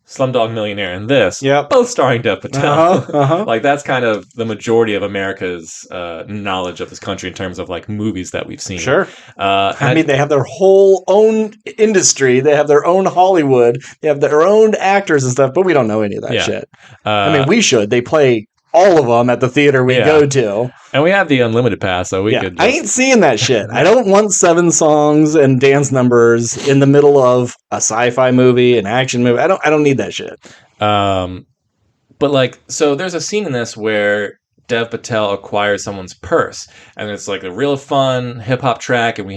Slumdog Millionaire and this, both starring Dev Patel. That's kind of the majority of America's knowledge of this country in terms of movies that we've seen. Sure. They have their whole own industry. They have their own Hollywood. They have their own actors and stuff, but we don't know any of that shit. We should. They play all of them at the theater we go to. And we have the unlimited pass, so we could... I ain't seeing that shit. I don't want 7 songs and dance numbers in the middle of a sci-fi movie, an action movie. I don't need that shit. But so there's a scene in this where Dev Patel acquires someone's purse, and it's a real fun hip-hop track, and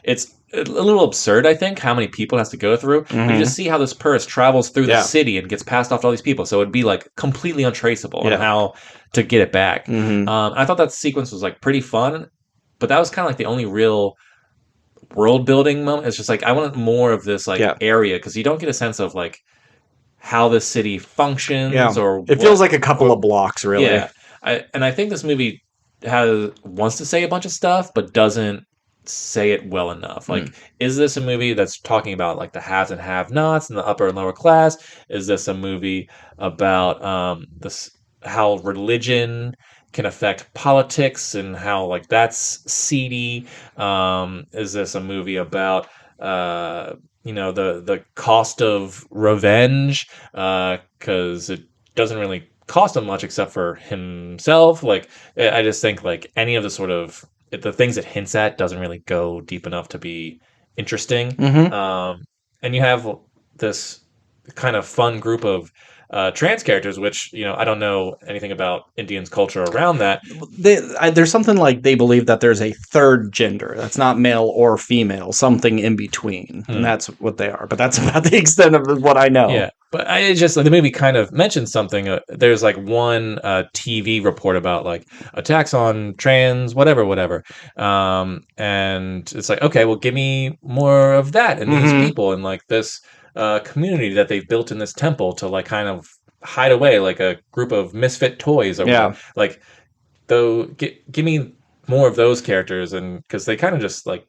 it's a little absurd, I think, how many people it has to go through. But you just see how this purse travels through the city and gets passed off to all these people. So it'd be completely untraceable on how to get it back. I thought that sequence was pretty fun, but that was kind of the only real world building moment. It's just I want more of this area, because you don't get a sense of how the city functions or it feels like a couple of blocks, really. Yeah. I think this movie wants to say a bunch of stuff, but doesn't say it well enough. Is this a movie that's talking about the haves and have-nots and the upper and lower class? Is this a movie about how religion can affect politics and how that's seedy? Is this a movie about the cost of revenge? Because it doesn't really cost him much except for himself. I just think any of the sort of the things it hints at doesn't really go deep enough to be interesting. And you have this kind of fun group of trans characters, which I don't know anything about Indians' culture around that. There's something they believe that there's a third gender that's not male or female, something in between, and that's what they are. But that's about the extent of what I know. Yeah, But I just the movie kind of mentions something. There's like one TV report about like attacks on trans, whatever, and it's like, okay, well, give me more of that and these people and like this community that they've built in this temple to like kind of hide away like a group of misfit toys or whatever. Like, though, give me more of those characters, and because they kind of just like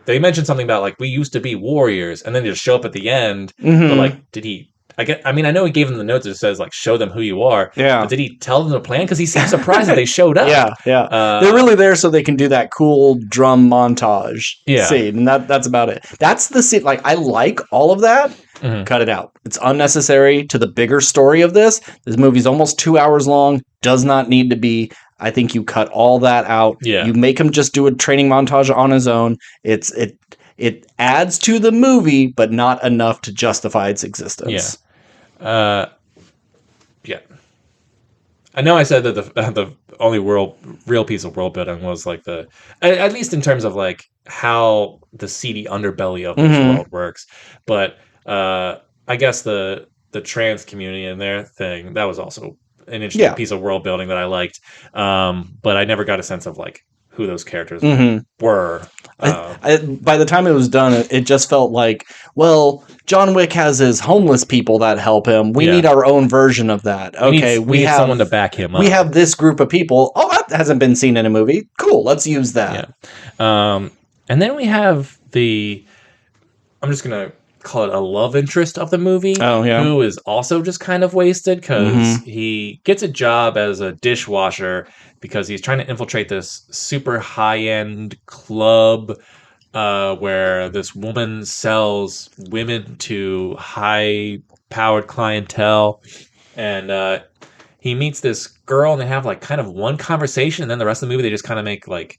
they mentioned something about like we used to be warriors, and then they just show up at the end. But like, did he? I mean, I know he gave them the notes that says like show them who you are. Yeah. But did he tell them the plan? Because he seemed surprised that they showed up. Yeah. They're really there so they can do that cool drum montage scene, and that's about it. That's the scene. Like, I like all of that. Cut it out. It's unnecessary to the bigger story of this. This movie's almost 2 hours long. Does not need to be. I think you cut all that out. Yeah. You make him just do a training montage on his own. It adds to the movie, but not enough to justify its existence. Yeah. I know I said that the only real piece of world building was like at least in terms of like how the seedy underbelly of this world works. But I guess the trans community and their thing, that was also an interesting piece of world building that I liked. But I never got a sense of like who those characters were. By the time it was done, it just felt like, well, John Wick has his homeless people that help him. We need our own version of that. Okay, we have someone to back him up. We have this group of people. Oh, that hasn't been seen in a movie. Cool, let's use that. Yeah. And then we have I'm just going to call it a love interest of the movie. Oh, yeah. Who is also just kind of wasted because he gets a job as a dishwasher because he's trying to infiltrate this super high-end club where this woman sells women to high-powered clientele. And he meets this girl and they have like kind of one conversation, and then the rest of the movie they just kind of make like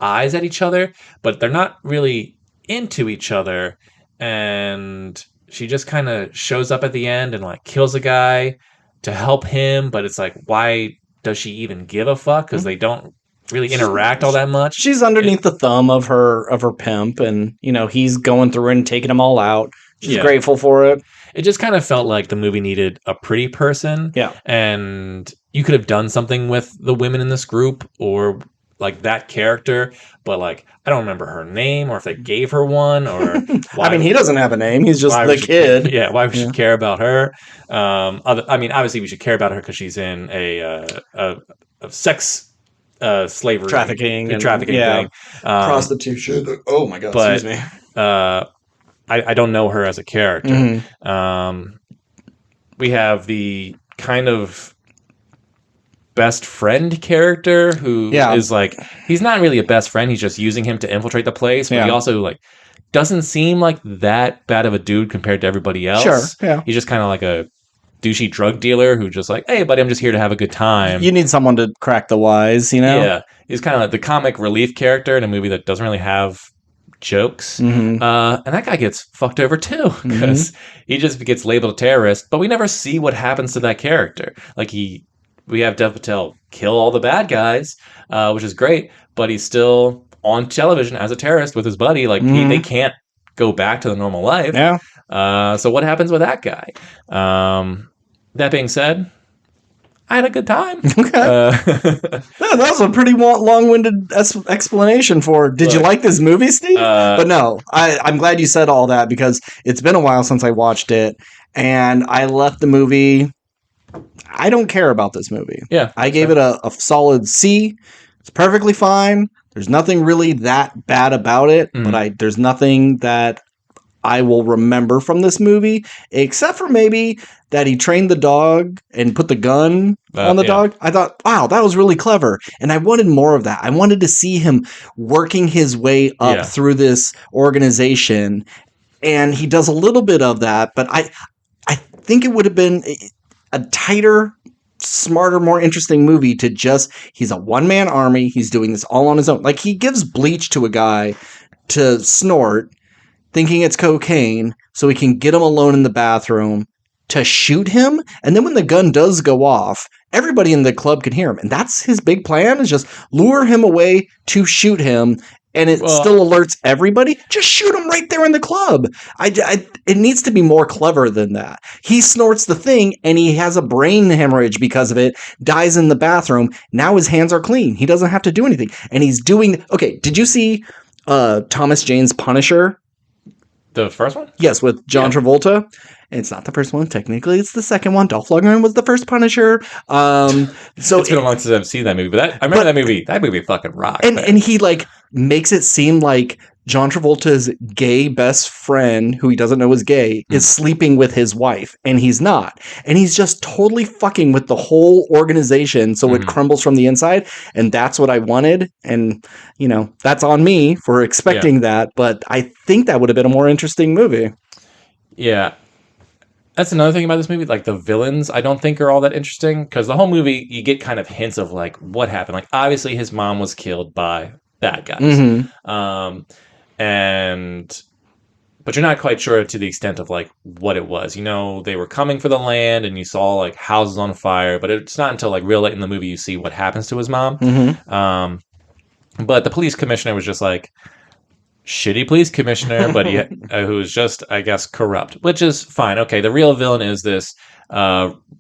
eyes at each other, but they're not really into each other. And she just kind of shows up at the end and like kills a guy to help him, but it's like, why does she even give a fuck? Because they don't really interact all that much. She's underneath the thumb of her pimp, and he's going through and taking them all out. She's grateful for it. It just kind of felt like the movie needed a pretty person. Yeah. And you could have done something with the women in this group or like that character, but like I don't remember her name or if they gave her one or I mean, he doesn't have a name, he's just the kid. Why we should care about her. I mean, obviously we should care about her because she's in a sex slavery trafficking thing. Prostitution. Oh my god, but, excuse me. I don't know her as a character. We have the kind of best friend character who is like, he's not really a best friend, he's just using him to infiltrate the place, but he also like doesn't seem like that bad of a dude compared to everybody else. Sure, yeah. He's just kind of like a douchey drug dealer who just like, hey buddy, I'm just here to have a good time. You need someone to crack the wise, Yeah, he's kind of like the comic relief character in a movie that doesn't really have jokes. And that guy gets fucked over too because he just gets labeled a terrorist, but we never see what happens to that character. Like we have Dev Patel kill all the bad guys, which is great, but he's still on television as a terrorist with his buddy. Like they can't go back to the normal life. Yeah. So what happens with that guy? That being said, I had a good time. Okay. That was a pretty long-winded explanation for, did you like this movie, Steve? But no, I'm glad you said all that because it's been a while since I watched it, and I left the movie... I don't care about this movie. Yeah. I gave it a solid C. It's perfectly fine. There's nothing really that bad about it, but there's nothing that I will remember from this movie, except for maybe that he trained the dog and put the gun on the dog. I thought, wow, that was really clever. And I wanted more of that. I wanted to see him working his way up through this organization. And he does a little bit of that, but I think it would have been a tighter, smarter, more interesting movie to just, he's a one-man army, he's doing this all on his own. Like, he gives bleach to a guy to snort, thinking it's cocaine, so he can get him alone in the bathroom to shoot him, and then when the gun does go off, everybody in the club can hear him, and that's his big plan, is just lure him away to shoot him, and it still alerts everybody, just shoot him right there in the club. It needs to be more clever than that. He snorts the thing, and he has a brain hemorrhage because of it, dies in the bathroom. Now his hands are clean. He doesn't have to do anything. And he's doing... Okay, did you see Thomas Jane's Punisher? The first one? Yes, with John Travolta. It's not the first one. Technically, it's the second one. Dolph Lundgren was the first Punisher. So it's been a long since I've seen that movie, but I remember that movie. That movie fucking rocked. And he like makes it seem like John Travolta's gay best friend, who he doesn't know is gay, is sleeping with his wife, and he's not. And he's just totally fucking with the whole organization, so it crumbles from the inside. And that's what I wanted. And, you know, that's on me for expecting that. But I think that would have been a more interesting movie. Yeah. That's another thing about this movie. Like, the villains, I don't think are all that interesting. Because the whole movie, you get kind of hints of, like, what happened. Like, obviously, his mom was killed by bad guys. But you're not quite sure to the extent of like what it was. You know, they were coming for the land, and you saw like houses on fire. But it's not until like real late in the movie you see what happens to his mom. But the police commissioner was just like shitty police commissioner, but he who was just, I guess, corrupt, which is fine. Okay, the real villain is this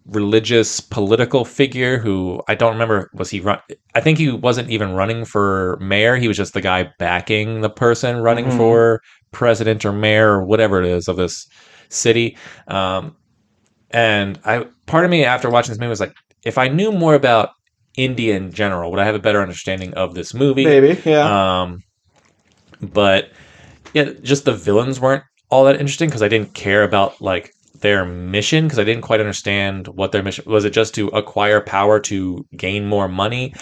religious political figure who I don't remember. Was he run? I think he wasn't even running for mayor. He was just the guy backing the person running for president or mayor or whatever it is of this city. And part of me after watching this movie was like, if I knew more about India in general, would I have a better understanding of this movie? Maybe, yeah. But yeah, just the villains weren't all that interesting because I didn't care about like their mission, because I didn't quite understand what their mission was. It just to acquire power to gain more money?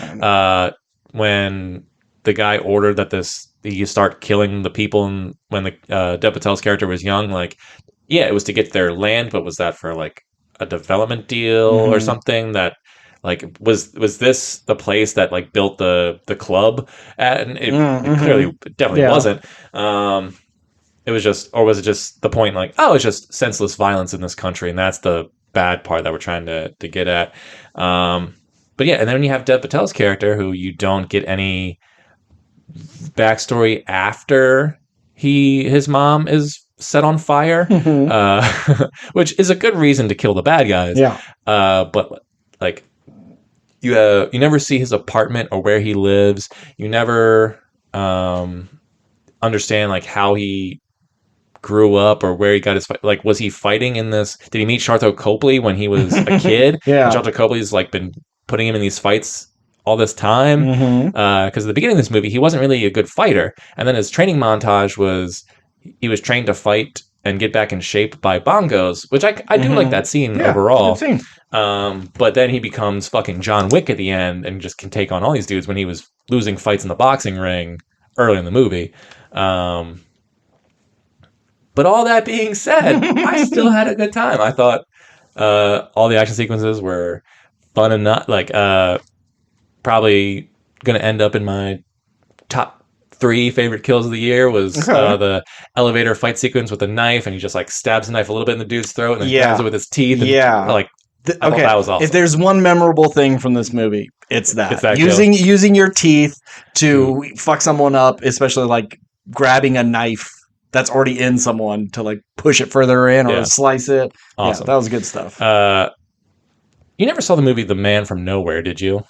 When the guy ordered that you start killing the people, and when the Dev Patel's character was young, like, yeah, it was to get their land, but was that for like a development deal or something? That like was this the place that like built the club at? And it clearly definitely wasn't. It was just, or was it just the point like, oh, it's just senseless violence in this country, and that's the bad part that we're trying to get at. But yeah, and then when you have Dev Patel's character, who you don't get any backstory after his mom is set on fire, which is a good reason to kill the bad guys. Yeah. But like you never see his apartment or where he lives. You never understand like how he grew up or where he got his fight. Like, was he fighting in this? Did he meet Sharlto Copley when he was a kid? Yeah. And Sharlto Copley's like been putting him in these fights all this time. Because at the beginning of this movie, he wasn't really a good fighter. And then his training montage was he was trained to fight and get back in shape by bongos, which I do like that scene overall. Good scene. But then he becomes fucking John Wick at the end and just can take on all these dudes when he was losing fights in the boxing ring early in the movie. But all that being said, I still had a good time. I thought all the action sequences were fun and not like probably going to end up in my top 3 favorite kills of the year was the elevator fight sequence with the knife, and he just like stabs the knife a little bit in the dude's throat and then grabs it with his teeth. And, like I thought that was awesome. If there's one memorable thing from this movie, it's that using your teeth to fuck someone up, especially like grabbing a knife that's already in someone to like push it further in or slice it. Awesome. Yeah, that was good stuff. You never saw the movie The Man from Nowhere, did you?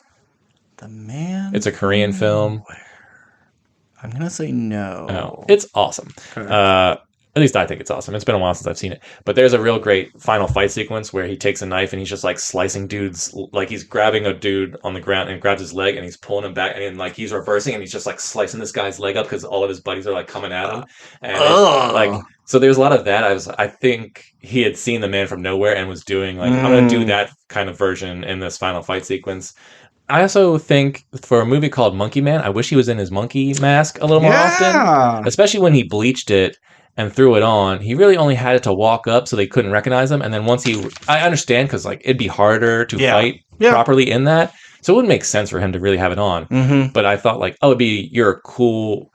The Man? It's a Korean film. I'm going to say no. Oh, it's awesome. At least I think it's awesome. It's been a while since I've seen it. But there's a real great final fight sequence where he takes a knife and he's just like slicing dudes. Like he's grabbing a dude on the ground and grabs his leg and he's pulling him back. And like he's reversing and he's just like slicing this guy's leg up because all of his buddies are like coming at him. And so there's a lot of that. I think he had seen The Man from Nowhere and was doing like, I'm going to do that kind of version in this final fight sequence. I also think for a movie called Monkey Man, I wish he was in his monkey mask a little more often, especially when he bleached it and threw it on. He really only had it to walk up so they couldn't recognize him. And then once I understand because like it'd be harder to fight properly in that. So it wouldn't make sense for him to really have it on. But I thought like, you're a cool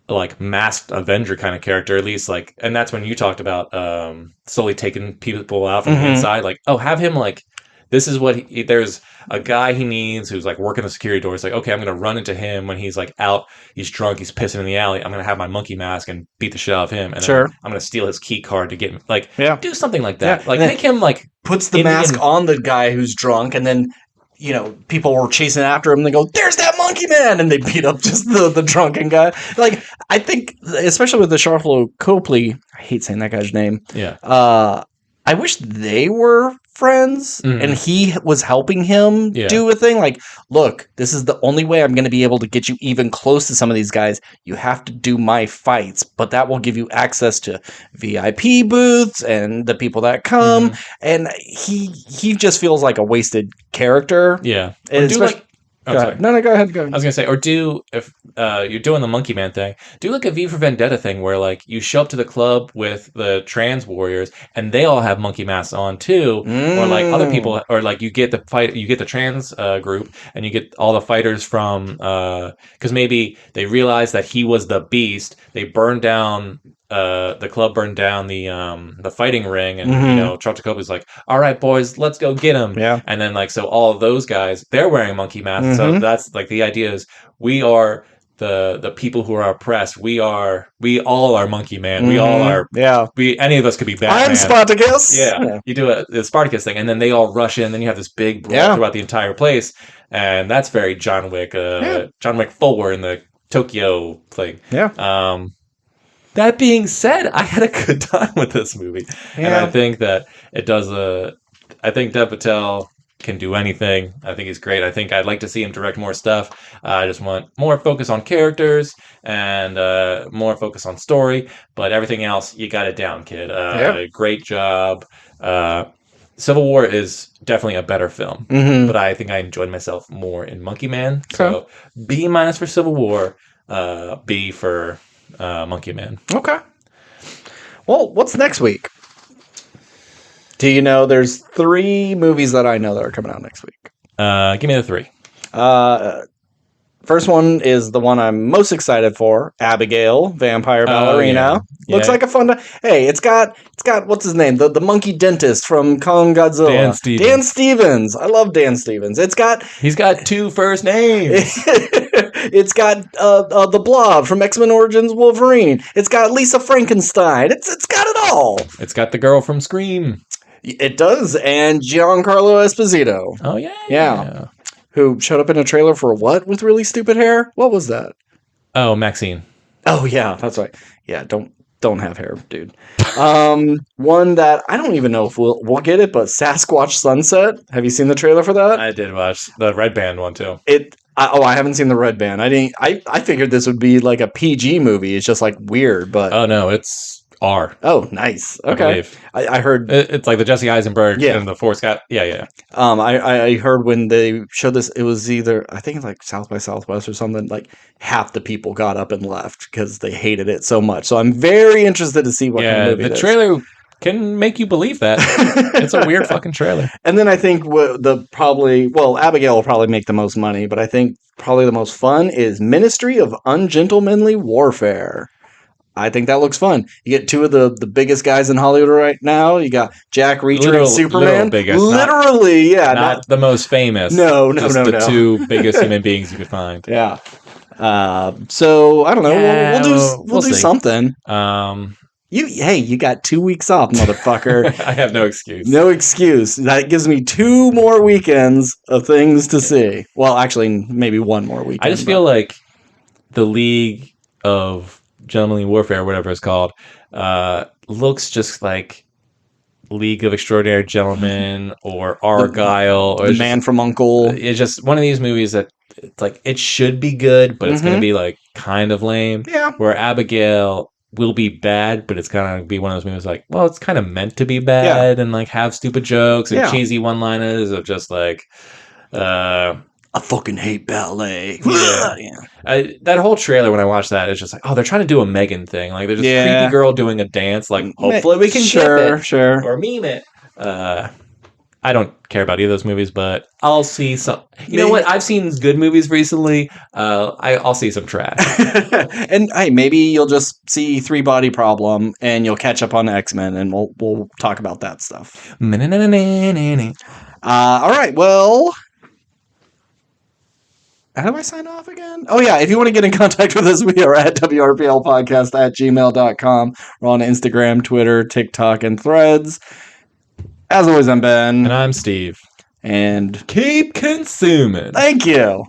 like masked Avenger kind of character, at least like, and that's when you talked about slowly taking people out from the inside. Like, have him like this is what there's a guy he needs who's like working the security door. He's like, okay, I'm going to run into him when he's like out, he's drunk, he's pissing in the alley. I'm going to have my monkey mask and beat the shit out of him. And then I'm going to steal his key card to get him. Like, do something like that. Yeah. Like, make him like puts the mask on the guy who's drunk, and then people were chasing after him. And they go, "There's that monkey man!" And they beat up just the drunken guy. Like, I think, especially with the Sharflo Copley, I hate saying that guy's name. Yeah. I wish they were friends and he was helping him do a thing. Like, look, this is the only way I'm going to be able to get you even close to some of these guys. You have to do my fights, but that will give you access to VIP booths and the people that come. And he just feels like a wasted character. Yeah. And go ahead. Go ahead. I was gonna say, or if you're doing the Monkey Man thing, do like a V for Vendetta thing where like you show up to the club with the trans warriors and they all have monkey masks on too, or like other people, or like you get the trans group and you get all the fighters from because maybe they realize that he was the beast. They burned down. The club burned down the fighting ring, and Trotacopi's like, "All right, boys, let's go get him." Yeah, and then like so all of those guys, they're wearing monkey masks. So that's like the idea is we are the people who are oppressed. We all are Monkey Man. We all are. Yeah. Any of us could be Batman. I'm Spartacus. Yeah. You do the Spartacus thing, and then they all rush in. Then you have this big brawl throughout the entire place, and that's very John Wick. John Wick 4 in the Tokyo thing. Yeah. That being said, I had a good time with this movie, and I think that it does I think Dev Patel can do anything. I think he's great. I think I'd like to see him direct more stuff. I just want more focus on characters and more focus on story. But everything else, you got it down, kid. Great job. Civil War is definitely a better film, but I think I enjoyed myself more in Monkey Man. So B- for Civil War, B for Monkey Man. Okay. Well, what's next week? Do you know? There's 3 movies that I know that are coming out next week. Give me the 3. First one is the one I'm most excited for, Abigail, Vampire Ballerina. Looks like a fun time. Hey, it's got what's his name? The monkey dentist from Kong Godzilla. Dan Stevens. I love Dan Stevens. He's got 2 first names. It's got the Blob from X-Men Origins Wolverine. It's got Lisa Frankenstein. It's got it all. It's got the girl from Scream. It does, and Giancarlo Esposito. Oh yeah. Who showed up in a trailer for what with really stupid hair? What was that? Oh, Maxine. Oh yeah, that's right. Yeah, don't have hair, dude. One that I don't even know if we'll get it, but Sasquatch Sunset. Have you seen the trailer for that? I did watch the Red Band one too. I haven't seen the Red Band. I figured this would be like a PG movie. It's just like weird, but oh no, it's R. Oh, nice. Okay, I heard it's like the Jesse Eisenberg and the Force Guy. Yeah. I heard when they showed this, it was either I think it's like South by Southwest or something. Like half the people got up and left because they hated it so much. So I'm very interested to see what kind of movie the trailer can make you believe that. It's a weird fucking trailer. And then I think Abigail will probably make the most money, but I think probably the most fun is Ministry of Ungentlemanly Warfare. I think that looks fun. You get 2 of the biggest guys in Hollywood right now. You got Jack Reacher and Superman. Literally, not the most famous. No. The 2 biggest human beings you could find. Yeah. So I don't know. We'll do something. You got 2 weeks off, motherfucker. I have no excuse. No excuse. That gives me 2 more weekends of things to see. Well, actually, maybe 1 more weekend. I just feel like the League of Gentlemanly Warfare, whatever it's called, looks just like League of Extraordinary Gentlemen or Argyle or The Man from U.N.C.L.E. It's just one of these movies that it's like it should be good, but it's going to be like kind of lame. Yeah. Where Abigail will be bad, but it's going to be one of those movies like, well, it's kind of meant to be bad and like have stupid jokes and cheesy one-liners of just like I fucking hate ballet. That whole trailer, when I watched that, it's just like, oh, they're trying to do a Megan thing. Like, they're just creepy girl doing a dance. Like, hopefully we can get it. Sure. Or meme it. I I don't care about either of those movies, but I'll see some. You know what? I've seen good movies recently. I'll see some trash. And hey, maybe you'll just see Three Body Problem, and you'll catch up on X-Men, and we'll talk about that stuff. All right, well. How do I sign off again? Oh, yeah. If you want to get in contact with us, we are at WRPLpodcast@gmail.com. We're on Instagram, Twitter, TikTok, and Threads. As always, I'm Ben. And I'm Steve. And keep consuming. Thank you.